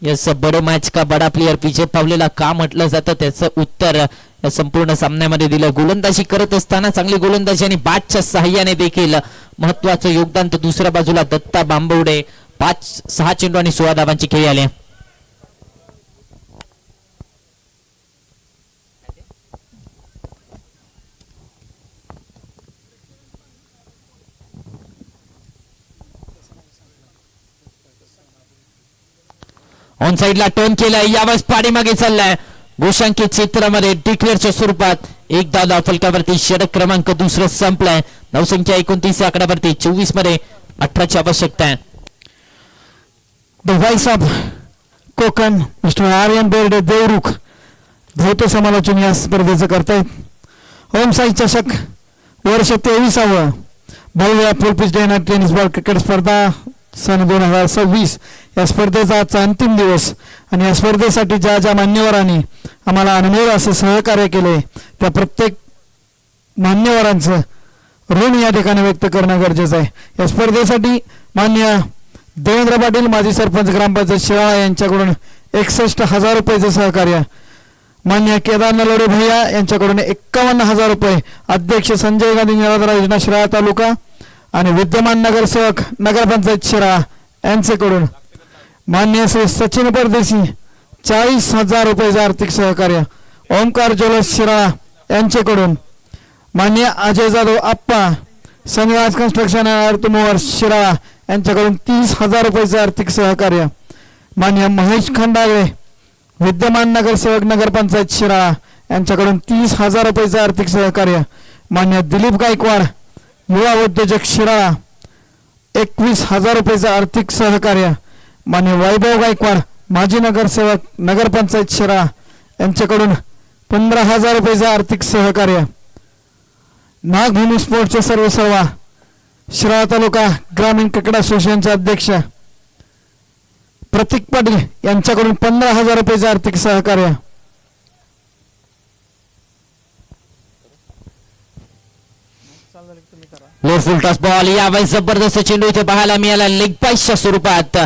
Speaker 1: यस, बडो मॅच का बडा प्लेयर विजय पावलेला का म्हटलं जातं त्याचं उत्तर या संपूर्ण सामन्यामध्ये दिलं. गोलंदाजी करत असताना चांगली गोलंदाजी आणि बॅटच्या सहाय्याने देखील महत्वाचं योगदान. तर दुसऱ्या बाजूला दत्ता बांबवडे 6 चेंडू आणि 16 धावांची खेळी आले. ऑन साइडला टर्न केलाय, यावेळेस पाठीमागे चाललाय. घोषांकित क्षेत्रामध्ये डिक्लेअरच्या स्वरूपात 1 धाव धावफलकावरती. षटक क्रमांक 2 संपलाय. धावसंख्या 29 आकड्यावरती. 24 मध्ये 18 ची आवश्यकता आहे.
Speaker 2: The voice of Konkan mister Aryan Berde Devrukh Dhote समालोचन या स्पर्धेचं करतायत. होम साई चषक वर्ष 23वा भव्य full pitch day night tennis ball cricket स्पर्धा सन 2026 या स्पर्धेचा आजचा अंतिम दिवस. आणि या स्पर्धेसाठी ज्या ज्या मान्यवरांनी आम्हाला अनमोल असे सहकार्य केले त्या प्रत्येक मान्यवरांचं ऋण या ठिकाणी व्यक्त करणं गरजेचं आहे. या स्पर्धेसाठी मान्य देवेंद्र पाटील माजी सरपंच ग्रामपंचायत शिराळा यांच्याकडून 61,000 रुपयाचं सहकार्य. मान्य केदार नलवडे भैया यांच्याकडून 51,000 रुपये. अध्यक्ष संजय गांधी निराधार योजना शिराळा तालुका आणि विद्यमान नगरसेवक नगरपंचायत शिराळा यांच्याकडून मान्य श्री सचिन परदेशी 40,000 रुपयाचं आर्थिक सहकार्य. ओमकार ज्वेलर्स शिराळा यांच्याकडून मान्य अजय जाधव आप्पा सनराज कन्स्ट्रक्शन अर्थ मूव्हर्स शिराळा यांच्याकडून 30,000 रुपयाचं आर्थिक सहकार्य. मान्य महेश खंडागळे विद्यमान नगरसेवक नगरपंचायत शिराळा यांच्याकडून 30,000 रुपयाचं आर्थिक सहकार्य. मान्य दिलीप गायकवाड युवा उद्योजक शिराळा 21,000 रुपयाचं आर्थिक सहकार्य. मान्य वैभव गायकवाड माजी नगरसेवक नगरपंचायत शिराळा यांच्याकडून 15,000 रुपयाचं आर्थिक सहकार्य. नागभूमी स्पोर्टचे सर्वेसर्वा शिराळा तालुका ग्रामीण क्रिकेट असोसिएशनचे अध्यक्ष प्रतीक पाटील यांच्याकडून 15,000 रुपयाचे आर्थिक सहकार्य.
Speaker 1: लो फुल टॉस बॉल यावेळेस जबरदस्त चेंडू इथे पाहायला मिळाला. लेग पासच्या स्वरूपात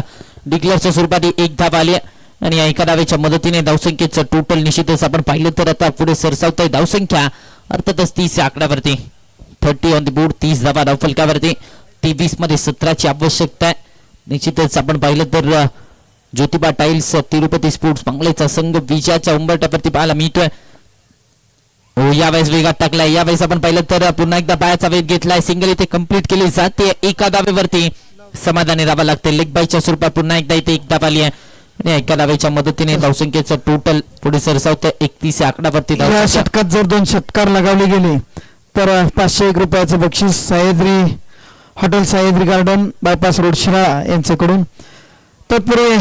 Speaker 1: डिक्लेअरच्या स्वरूपात एक धाव आली आणि या एका धावेच्या मदतीने धावसंख्येचं टोटल निश्चितच आपण पाहिलं तर आता पुढे सरसावत आहे धावसंख्या अर्थातच 30 आकड्यावरती. 30 ऑन द बोर्ड, 30 धावा धावफलकावरती. 23 मध्ये 17ची आवश्यकता आहे. निश्चितच आपण पाहिलं तर ज्योतिबा टाइल्स तिरुपती स्पोर्ट्स बंगलेचा संघ विजयाच्या उंबरठ्यावरती पाहायला मिळतोय. हो यावेळेस वेगात टाकलाय. यावेळेस आपण पाहिलं तर पुन्हा एकदा पायाचा वेग घेतलाय. सिंगल इथे कंप्लीट केली जाते. एका धावेवरती समाधानी राहावं लागते. लेग बायच्या स्वरूपात पुन्हा एकदा इथे एक धाव आली आहे आणि एका धावेच्या मदतीने धावसंख्येचं टोटल पुढे सरसावतं 31 आकड्यावरती.
Speaker 2: या षटकात जर 2 षटकार लगावले गेले तर 501 रुपयाचं बक्षीस Sahyadri hotel Sahyadri garden bypass road Shirala यांच्याकडून. तत्पूर्वी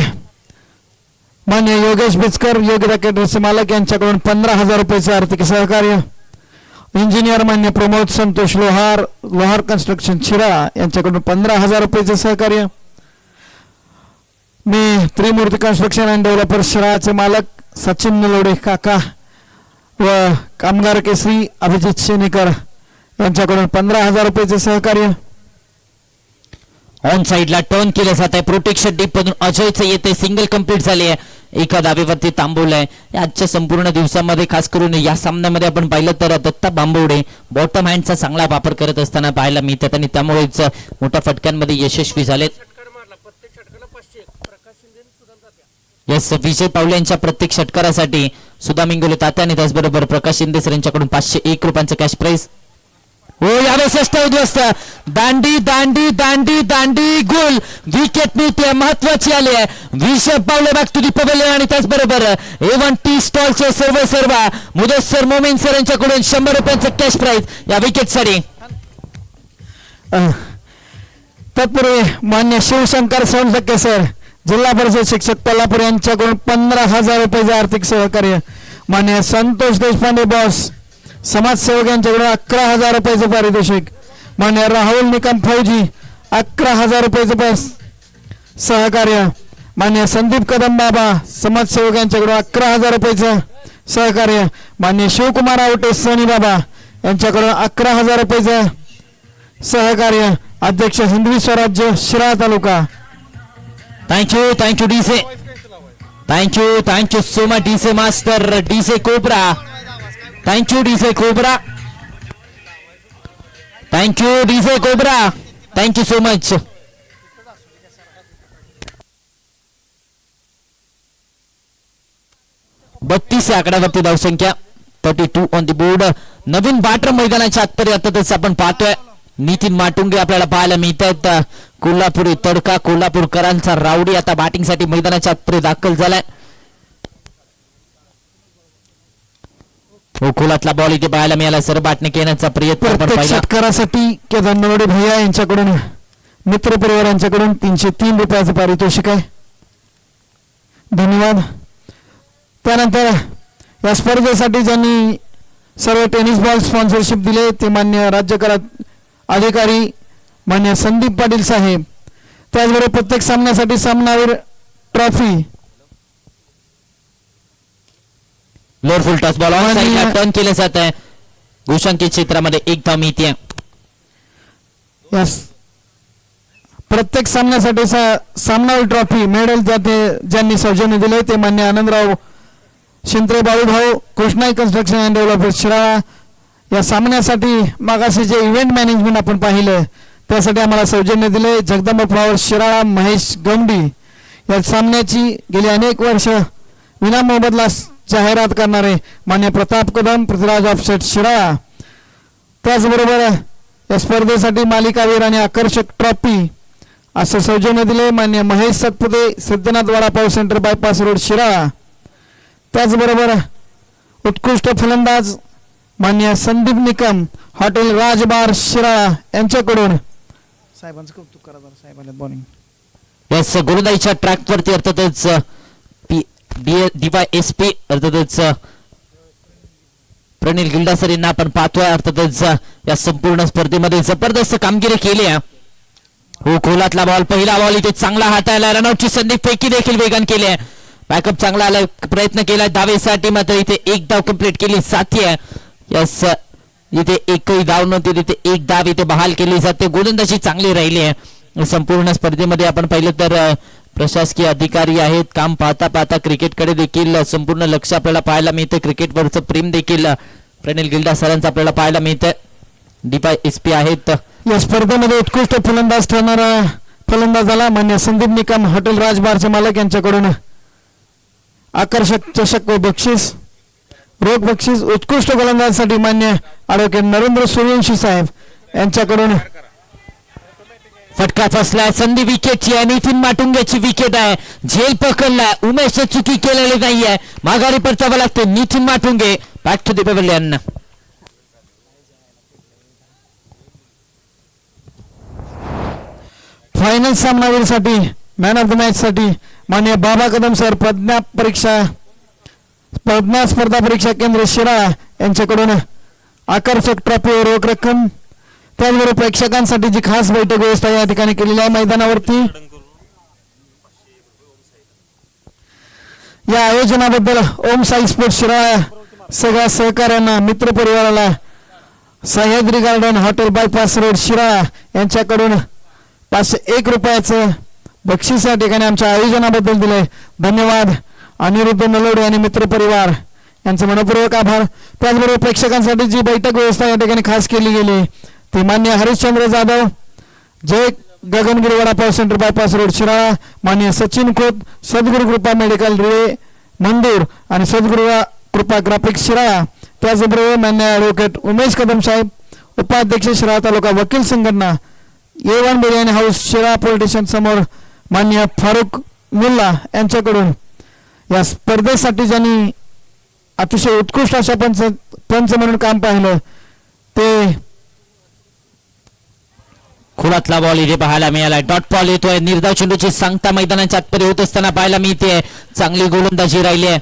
Speaker 2: मान्य योगेश बिचकर योगी रॅकेटर्सचे मालक यांच्याकडून 15,000 रुपयाचे आर्थिक सहकार्य. इंजिनियर मान्य प्रमोद संतोष लोहार कन्स्ट्रक्शन शिराळा यांच्याकडून 15,000 रुपयाचे सहकार्य. मी त्रिमूर्ती कन्स्ट्रक्शन अँड डेव्हलपर शिराळाचे मालक सचिन नलोडे काका व कामगार केसरी अभिजित शेनेकर यांच्याकडून 15,000 रुपयाचे सहकार्य.
Speaker 1: ऑन साइडला टर्न केलं जात आहे. प्रोटेक्शन डीप मधून अजयचं येते. सिंगल कंप्लीट झाली आहे. एका धावेवरती थांबवलंय. आजच्या संपूर्ण दिवसामध्ये खास करून या सामन्यामध्ये आपण पाहिलं तर दत्ता बांबवडे बॉटम हँडचा चांगला वापर करत असताना पाहायला मिळतात आणि त्यामुळेच मोठ्या फटक्यांमध्ये यशस्वी झालेत. यस विजय पावले यांच्या प्रत्येक षटकारासाठी सुधा मिंगोले तात्या आणि त्याचबरोबर प्रकाश शिंदे सर यांच्याकडून 501 रुपयांचं कॅश प्राइज. हो यावेळेस उद्ध्वस्त दांडी दांडी दांडी दांडी गोल विकेट मिळते महत्वाची आली आहे. विजय पावले बॅक टू दी पवेलियन आणि त्याचबरोबर A1 टी स्टॉलचे सर्व मुदस्सर मोमीन सर यांच्याकडून 100 रुपयांचं कॅश प्राइज या विकेटसाठी.
Speaker 2: तत्पूर्वी मान्य शिवशंकर सोनटक्के सर जिल्हा परिषद शिक्षक कोल्हापूर यांच्याकडून 15,000 रुपयाचे आर्थिक सहकार्य. मान्य संतोष देशपांडे बॉस समाजसेवक यांच्याकडून 11,000 रुपयाचं पारितोषिक. मान्य राहुल निकम फौजी 11,000 रुपयाचं सहकार्य. मान्य संदीप कदम बाबा समाजसेवक यांच्याकडून 11,000 रुपयाचं सहकार्य. मान्य शिवकुमार आवटे सनी बाबा यांच्याकडून 11,000 रुपयाचं सहकार्य. अध्यक्ष Hindavi Swarajya Shirala taluka.
Speaker 1: Thank you DJ. Thank you so much DJ master DJ Cobra. Thank you DJ Cobra. Thank you so much. बत्तीस आकड्यावरती धावसंख्या 32 ऑन द बोर्ड. नवीन बाटर मैदानाच्या आतपर्यंतच आपण पाहतोय. नितीन माटुंगे आपल्याला पाहायला मिळत आहेत. कोल्हापुरी तडका कोल्हापूरकरांचा रावडी आता बॅटिंगसाठी मैदानाच्या आतपर्यंत दाखल झालाय. खोलातला बॉल इथे पाहायला मिळाला. सर बाटणे येण्याचा प्रयत्न
Speaker 2: षटकारासाठी केदार नवडे भैया यांच्याकडून मित्र परिवार यांच्याकडून 303 रुपयाचं पारितोषिक आहे. धन्यवाद. त्यानंतर या स्पर्धेसाठी ज्यांनी सर्व टेनिस बॉल स्पॉन्सरशिप दिले ते मान्य राज्य कर अधिकारी मान्य संदीप पाटील साहेब. त्याचबरोबर प्रत्येक सामन्यासाठी सामनावीर trophy.
Speaker 1: Lower full toss ball on साइडला टर्न केले जात आहे. गोशांकित क्षेत्रामध्ये एक धाव मिळते.
Speaker 2: प्रत्येक सामन्यासाठी सामनावीर ट्रॉफी मेडल ज्यांनी सौजन्य दिले ते मान्य Anandrao Shintre Balubhau Krishnai construction and developer Shirala. या सामन्यासाठी मागाशी जे इव्हेंट मॅनेजमेंट आपण पाहिलं त्यासाठी आम्हाला सौजन्य दिले जगदंब फ्लॉवर शिराळा महेश गमडी. या सामन्याची गेली अनेक वर्ष विनामोबदला जाहिरात करणारे मान्य प्रताप कदम पृथ्वीराज ऑफसेट शिराळा. त्याचबरोबर या स्पर्धेसाठी मालिकावीर आणि आकर्षक ट्रॉफी असं सौजन्य दिले मान्य Mahesh Satpute Siddhanath vadapav centre bypass road Shirala. त्याचबरोबर उत्कृष्ट फलंदाज मान्य संदीप निकम हॉटेल राजबार शिराळा यांच्याकडून साहेबांचं कौतुक करा. साहेबांनी बॉलिंग
Speaker 1: यस गोलंदाजीच्या ट्रॅकवरती अर्थातच DYSP अर्थातच प्रणील गिल्डासर यांना आपण पाहतोय. अर्थातच या संपूर्ण स्पर्धेमध्ये जबरदस्त कामगिरी केली आहे. हो, खोलातला बॉल, पहिला बॉल इथे चांगला हाताळला. रनआउटची संधी फेकी देखील वेगान केली आहे. बॅकअप चांगला आलाय, प्रयत्न केला धावेसाठी, मात्र इथे एक धाव कंप्लीट केली जाते. यस, इथे एकही धाव नव्हती, तिथे एक धाव इथे बहाल केली जाते. गोलंदाजी चांगली राहिली आहे संपूर्ण स्पर्धेमध्ये. आपण पाहिलं तर प्रशासकीय अधिकारी आहेत. काम पाहता पाहता क्रिकेटकडे देखील संपूर्ण लक्ष आपल्याला पाहायला मिळते. क्रिकेटवरचं प्रेम देखील प्रणील गिल्डा सरांचं आपल्याला पाहायला मिळतं. DYSP आहेत.
Speaker 2: या स्पर्धेमध्ये उत्कृष्ट फलंदाज ठरणारा फलंदाजाला मान्य संदीप निकम हॉटेल राजबारचे मालक यांच्याकडून आकर्षक चषक व बक्षीस, रोख बक्षीस. उत्कृष्ट गोलंदाजासाठी मान्य ॲडव्होकेट नरेंद्र सूर्यवंशी साहेब यांच्याकडून
Speaker 1: फटका फसलाय. संधी विकेटची आहे. नितीन माटुंगेची विकेट आहे. झेल पकडलाय. उमेश चुकी केलेली नाहीये. माघारी परतावं लागते. Nitin Matunge back to the pavilion.
Speaker 2: Final सामनावीरसाठी मॅन ऑफ द मॅच साठी मान्य बाबा कदम सर, प्रज्ञा स्पर्धा परीक्षा केंद्र शिराळा यांच्याकडून आकर्षक ट्रॉफी व रोख रक्कम. त्याचबरोबर प्रेक्षकांसाठी जी खास बैठक व्यवस्था या ठिकाणी केलेली आहे मैदानावरती. या आयोजनाबद्दल ओम साई स्पोर्ट्स शिराळा सगळ्या सहकाऱ्यांना, मित्र परिवाराला, Sahyadri garden hotel bypass road Shirala यांच्याकडून 501 रुपयाचं बक्षीस या ठिकाणी आमच्या आयोजनाबद्दल दिलंय. धन्यवाद. अनिरुद्ध नलोडे आणि मित्र परिवार यांचं मनपूर्वक आभार. त्याचबरोबर प्रेक्षकांसाठी जी बैठक व्यवस्था या ठिकाणी खास केली गेली ते मान्य Harishchandra Jadhav, Jai Gagangiri vada pav centre bypass road Shirala, मान्य सचिन खोत, सद्गुरू कृपा मेडिकल रिळे मंदूर आणि सद्गुरू कृपा ग्राफिक्स शिराळा. त्याचबरोबर मान्य ॲडव्होकेट उमेश कदम साहेब, उपाध्यक्ष शिराळा तालुका वकील संघटना, A1 biryani house Shirala police station समोर मान्य फारुख मुल्ला यांच्याकडून या स्पर्धेसाठी ज्यांनी अतिशय उत्कृष्ट अशा पंच म्हणून काम पाहिलं ते.
Speaker 1: खोलातला बॉल इथे पाहायला मिळाला. डॉट बॉल येतोय. निर्धाव चेंडूची सांगता मैदानाच्या आतमध्ये होत असताना पाहायला मिळते. चांगली गोलंदाजी राहिली आहे.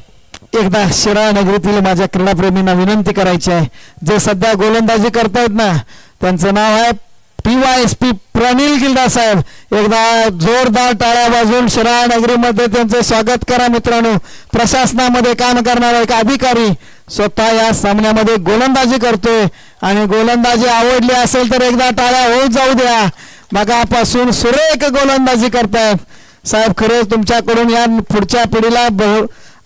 Speaker 2: एकदा शिराळा नगरीतील माझ्या क्रीडाप्रेमींना विनंती करायची आहे, जे सध्या गोलंदाजी करतायत ना त्यांचं नाव आहे DYSP प्रणील गिल्डा साहेब. एकदा जोरदार टाळ्या वाजवून शिराळा नगरीमध्ये त्यांचं स्वागत करा मित्रांनो. प्रशासनामध्ये काम करणारा एक अधिकारी स्वतः या सामन्यामध्ये गोलंदाजी करतोय आणि गोलंदाजी आवडली असेल तर एकदा टाळ्या होऊ जाऊ द्या. मगापासून सुरेख गोलंदाजी करतायत साहेब. खरंच तुमच्याकडून या पुढच्या पिढीला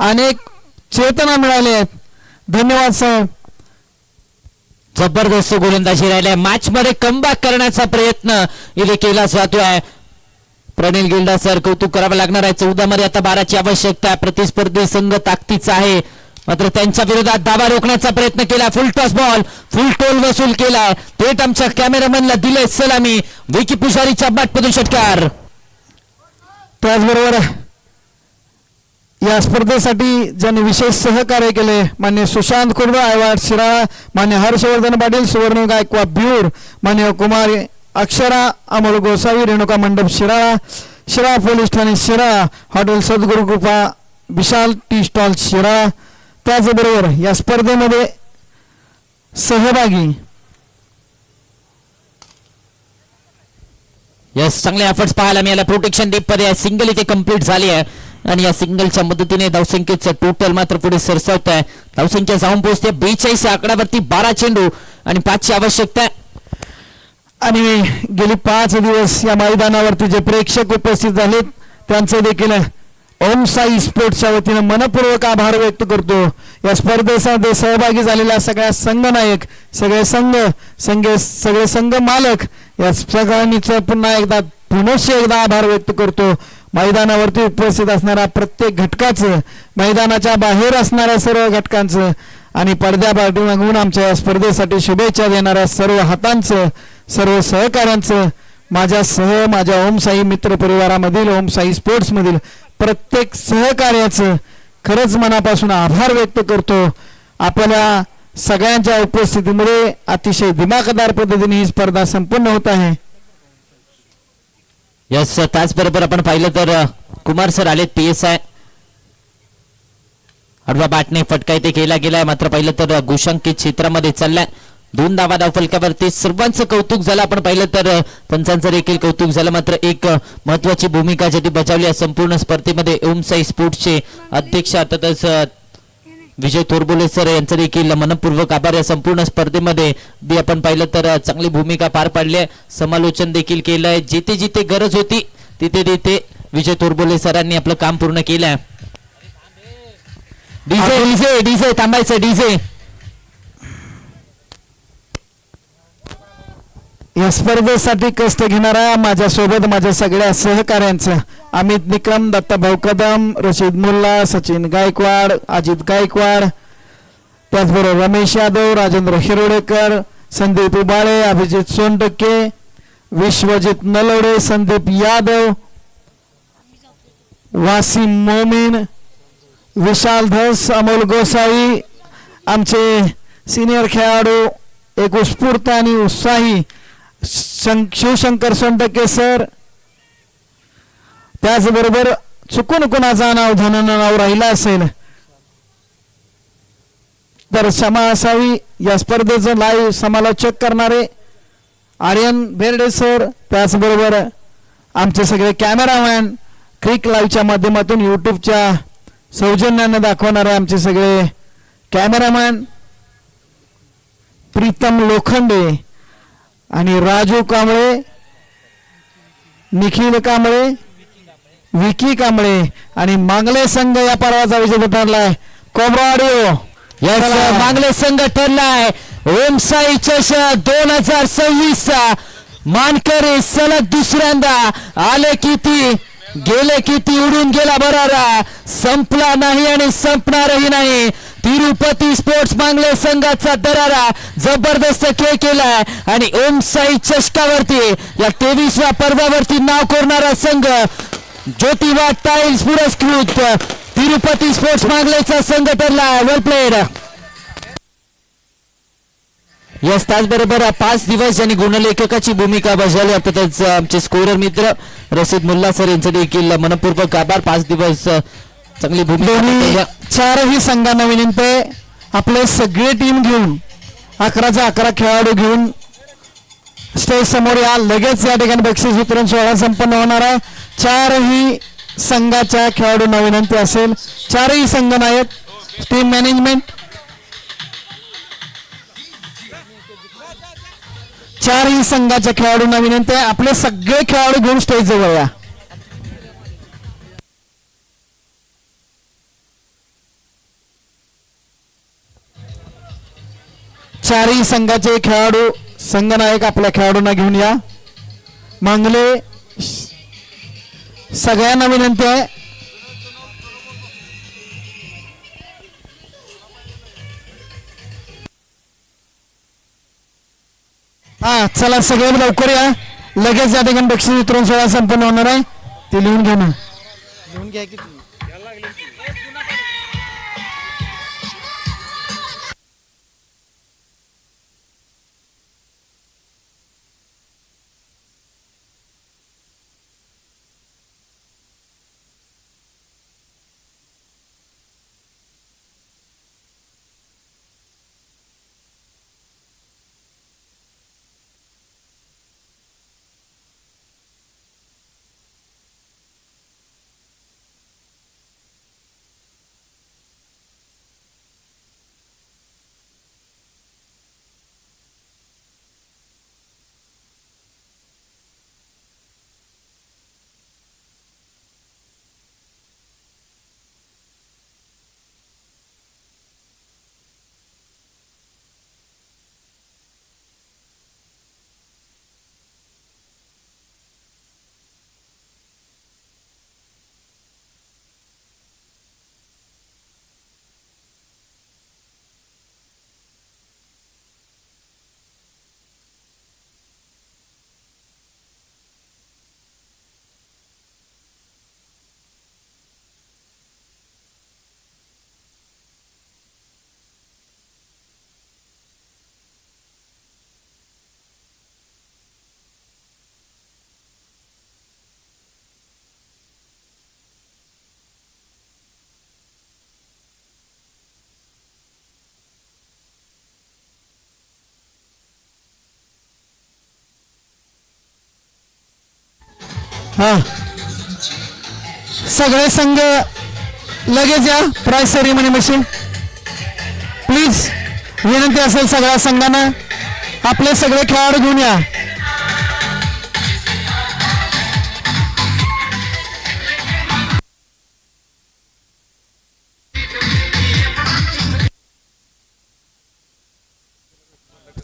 Speaker 2: अनेक चेतना मिळाली आहेत. धन्यवाद साहेब.
Speaker 1: जबरदस्त गोलंदाजी राहिली. मॅच मध्ये कमबॅक करण्याचा प्रयत्न इथे केला जातोय. प्रणील गिल्डा सर, कौतुक करावं लागणार आहे. 14 मध्ये आता 12ची आवश्यकता आहे. प्रतिस्पर्धी संघ ताकदीचा आहे, मात्र त्यांच्या विरोधात धावा रोखण्याचा प्रयत्न केला. फुल टॉस बॉल, फुल टोल वसूल केलाय. थेट आमच्या कॅमेरामॅनला दिले सलामी. विकी पुजारीच्या बॅटमधून षटकार.
Speaker 2: त्याचबरोबर या स्पर्धेसाठी ज्यांनी विशेष सहकार्य केले मान्य सुशांत खुर्द आयवाड शिराळा, मान्य हर्षवर्धन पाटील सुवर्ण गायकवाड ब्यूर, मान्य कुमार अक्षरा अमोल गोसावी रेणुका मंडप शिराळा, शिराळा पोलीस ठाणे शिराळा, हॉटेल सद्गुरू कृपा विशाल टी स्टॉल शिराळा. त्याचबरोबर या स्पर्धेमध्ये सहभागी
Speaker 1: यस, चांगले एफर्ट्स पाहायला मिळाले. प्रोटेक्शन डीप मध्ये सिंगल इथे कंप्लीट झाली आहे आणि या सिंगलच्या मदतीने धावसंख्येचं टोटल मात्र पुढे सरसावत आहे. धावसंख्या जाऊन पोहोचते 42 या आकड्यावरती. 12 चेंडू आणि 5ची आवश्यकता आहे.
Speaker 2: आणि गेली 5 दिवस या मैदानावरती जे प्रेक्षक उपस्थित झालेत त्यांचे देखील ओम साई स्पोर्ट्सच्या वतीने मनपूर्वक आभार व्यक्त करतो. या स्पर्धेसाठी सहभागी झालेल्या सगळ्या संघनायक, सगळे संघ मालक या सगळ्यांनीच पुन्हा एकदा पुनश्च एकदा आभार व्यक्त करतो. मैदानावरती उपस्थित असणाऱ्या प्रत्येक घटकाचं, मैदानाच्या बाहेर असणाऱ्या सर्व घटकांचं आणि पडद्या पाठीमागून आमच्या स्पर्धेसाठी शुभेच्छा देणाऱ्या सर्व हातांचं, सर्व सहकाऱ्यांचं, माझ्या ओम साई मित्र परिवारामधील, ओम साई स्पोर्ट्स मधील प्रत्येक सहकार्याचं खरंच मनापासून आभार व्यक्त करतो. आपल्या सगळ्यांच्या उपस्थितीमध्ये अतिशय दिमाखदार पद्धतीने ही स्पर्धा संपन्न होत आहे.
Speaker 1: यस, त्याचबरोबर आपण पाहिलं तर कुमार सर आलेत, PSI आडवा बॅटने फटका इथे केला गेलाय, मात्र पाहिलं तर गुशांकित क्षेत्रामध्ये चाललाय. 2 धावा धावफलकावरती. सर्वांचं कौतुक झालं. आपण पाहिलं तर पंचांचं देखील कौतुक झालं. मात्र एक महत्वाची भूमिका ज्यांनी बजावली या संपूर्ण स्पर्धेमध्ये ओम साई स्पोर्ट्सचे अध्यक्ष अर्थातच विजय तोरबोले सर यांचं देखील मनपूर्वक आभार. या संपूर्ण स्पर्धेमध्ये बी आपण पाहिलं तर चांगली भूमिका पार पाडली आहे. समालोचन देखील केलंय. जिथे जिथे गरज होती तिथे तिथे विजय तोरबोले सरांनी आपलं काम पूर्ण केलंय. डीजे डीजे डीजे थांबायचं डीजे.
Speaker 2: या स्पर्धेसाठी कष्ट घेणारा माझ्यासोबत माझ्या सगळ्या सहकाऱ्यांचं अमित निकम, दत्ताभाऊ कदम, रशीद मुल्ला, सचिन गायकवाड, अजित गायकवाड, त्याचबरोबर रमेश यादव, राजेंद्र हिरोडेकर, संदीप उबाळे, अभिजित सोनटक्के, विश्वजित नलवडे, संदीप यादव, वासिम मोमीन, विशाल धस, अमोल गोसावी, आमचे सिनियर खेळाडू एक उत्स्फूर्त आणि उत्साही शिवशंकर सोनटक्के सर. त्याचबरोबर चुकून कुणाचा नाव राहिला असेल तर क्षमा असावी. या स्पर्धेचं लाईव्ह समालोचक करणारे आर्यन बेर्डे सर, त्याचबरोबर आमचे सगळे कॅमेरामॅन, क्रिक लाईव्हच्या माध्यमातून यूट्यूबच्या सौजन्याने दाखवणारे आमचे सगळे कॅमेरामॅन प्रीतम लोखंडे आणि राजू कांबळे, निखिल कांबळे, विकी कांबळे आणि मांगले संघ या पर्वाचा विजेता ठरलाय. कोब्रा ऑडिओ
Speaker 1: मांगले संघ ठरलाय. ओम साई चषक 2026 मानकरी सलग दुसऱ्यांदा आले. किती गेले, किती उडून गेला बरारा, संपला नाही आणि संपणारही नाही. तिरुपती स्पोर्ट्स मांगले संघाचा दरारा जबरदस्त खेळ केलाय आणि ओम साई चषकावरती या 23व्या पर्वावरती नाव कोरणारा संघ ज्योतिबा टाइल्स पुरस्कृत तिरुपती स्पोर्ट्स मांगलेचा संघ ठरला. वेल प्लेड. यस, त्याचबरोबर 5 दिवस ज्यांनी गुणलेखकाची भूमिका बजावली अर्थातच आमचे स्कोरर मित्र रशीद मुल्ला सर यांचे देखील मनपूर्वक आभार. 5 दिवस चांगली भूमिका.
Speaker 2: चारही संघांना विनंती आहे, आपले सगळे टीम घेऊन 11चा 11 खेळाडू घेऊन स्टेज समोर या. लगेच या ठिकाणी बक्षीस वितरण सोहळा संपन्न होणार आहे. चारही संघाच्या खेळाडूंना विनंती असेल, चारही संघ नायक, टीम मॅनेजमेंट, चारही संघाच्या खेळाडूंना विनंती आहे, आपले सगळे खेळाडू घेऊन स्टेज जवळ या. चारही संघाचे खेळाडू, संघनायक आपल्या खेळाडूंना घेऊन या. मांगले सगळ्यांना विनंती आहे. हा चला सगळे लवकर या. लगेच या ठिकाणी बक्षीस वितरण सोहळा संपन्न होणार आहे. ते लिहून घ्या ना. लिहून घ्या की हा सगळे संघ लगेच या प्राइस सेरेमनी मशीन प्लीज. विनंती असेल सगळ्या संघांना आपले सगळे खेळाडू घेऊन या.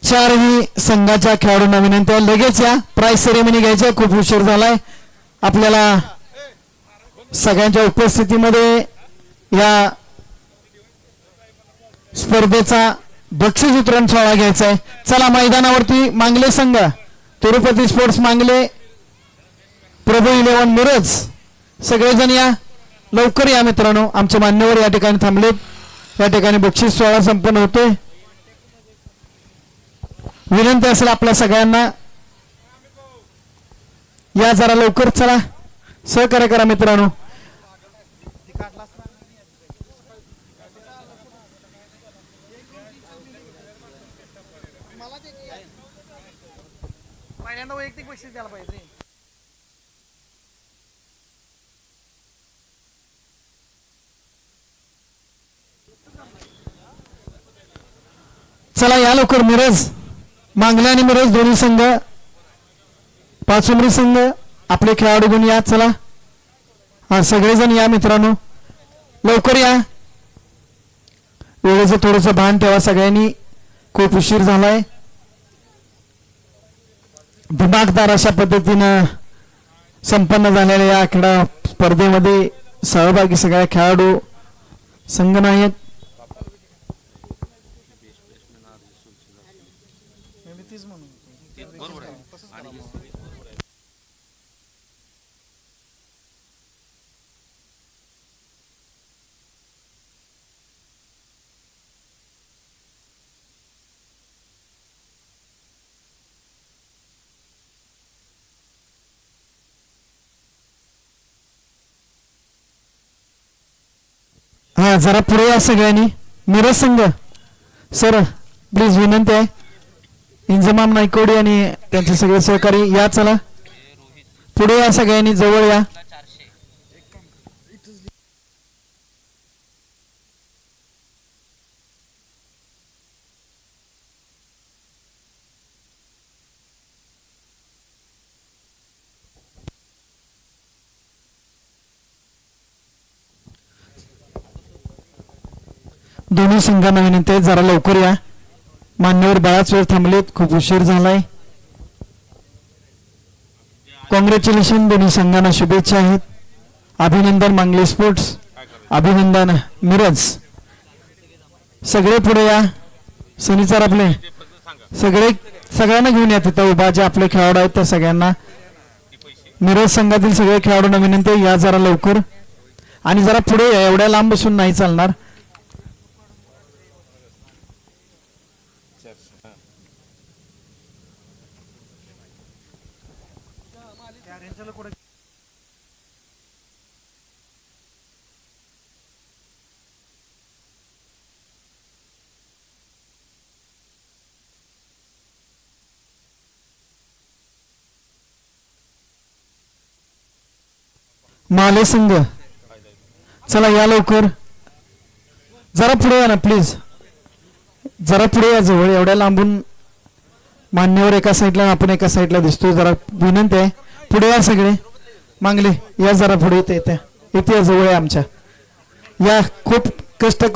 Speaker 2: चारही संघाच्या खेळाडूंना विनंती आहे लगेच या प्राइस सेरेमनी घ्यायची. खूप उशीर झालाय. आपल्याला सगळ्यांच्या उपस्थितीमध्ये या स्पर्धेचा बक्षीस वितरण सोहळा घ्यायचा आहे. चला मैदानावरती मांगले संघ, तिरुपती स्पोर्ट्स मांगले, प्रभू 11 मिरज सगळेजण या, लवकर या मित्रांनो. आमचे मान्यवर या ठिकाणी थांबलेत. या ठिकाणी बक्षीस सोहळा संपन्न होतोय. विनंती असेल आपल्या सगळ्यांना या जरा लवकर. चला सहकार्य करा मित्रांनो. वैयक्तिक बक्षीस द्यायला पाहिजे. चला या लवकर. मिरज मांगले आणि मिरज दोन्ही संघ, पाचुंबरी संघ आपले खेळाडू घेऊन या. चला हा सगळेजण या मित्रांनो, लवकर या. वेळेचं थोडंसं भान ठेवा सगळ्यांनी. खूप उशीर झालाय. दिमागदार अशा पद्धतीनं संपन्न झालेल्या या क्रीडा स्पर्धेमध्ये सहभागी सगळ्या खेळाडू, संघनायक, हा जरा पुढे या सगळ्यांनी. मिरज संघ सर प्लीज विनंती आहे. इंजमाम नायकोडी आणि त्यांचे सगळे सहकारी या. चला पुढे या सगळ्यांनी, जवळ या. दोन्ही संघांना विनंती आहे जरा लवकर या. मान्यवर बराच वेळ थांबलेत. खूप उशीर झालाय. कॉंग्रॅच्युलेशन. दोन्ही संघांना शुभेच्छा आहेत. अभिनंदन मांगले स्पोर्ट्स, अभिनंदन मिरज. सगळे पुढे या. सनीचार आपले सगळे सगळ्यांना घेऊन या. तिथं उभा जे आपले खेळाडू आहेत त्या सगळ्यांना, मिरज संघातील सगळे खेळाडूंना विनंती आहे या जरा लवकर आणि जरा पुढे या. एवढ्या लांब बसून नाही चालणार. माले संघ चला या लवकर. जरा पुढे या ना प्लीज. जरा पुढे या जवळ. एवढ्या लांबून मान्यवर एका साईडला आपण एका साईडला दिसतोय. जरा विनंती आहे पुढे या सगळे. मांगले या जरा पुढे. येते येते या जवळ आहे आमच्या. या खूप कष्ट करून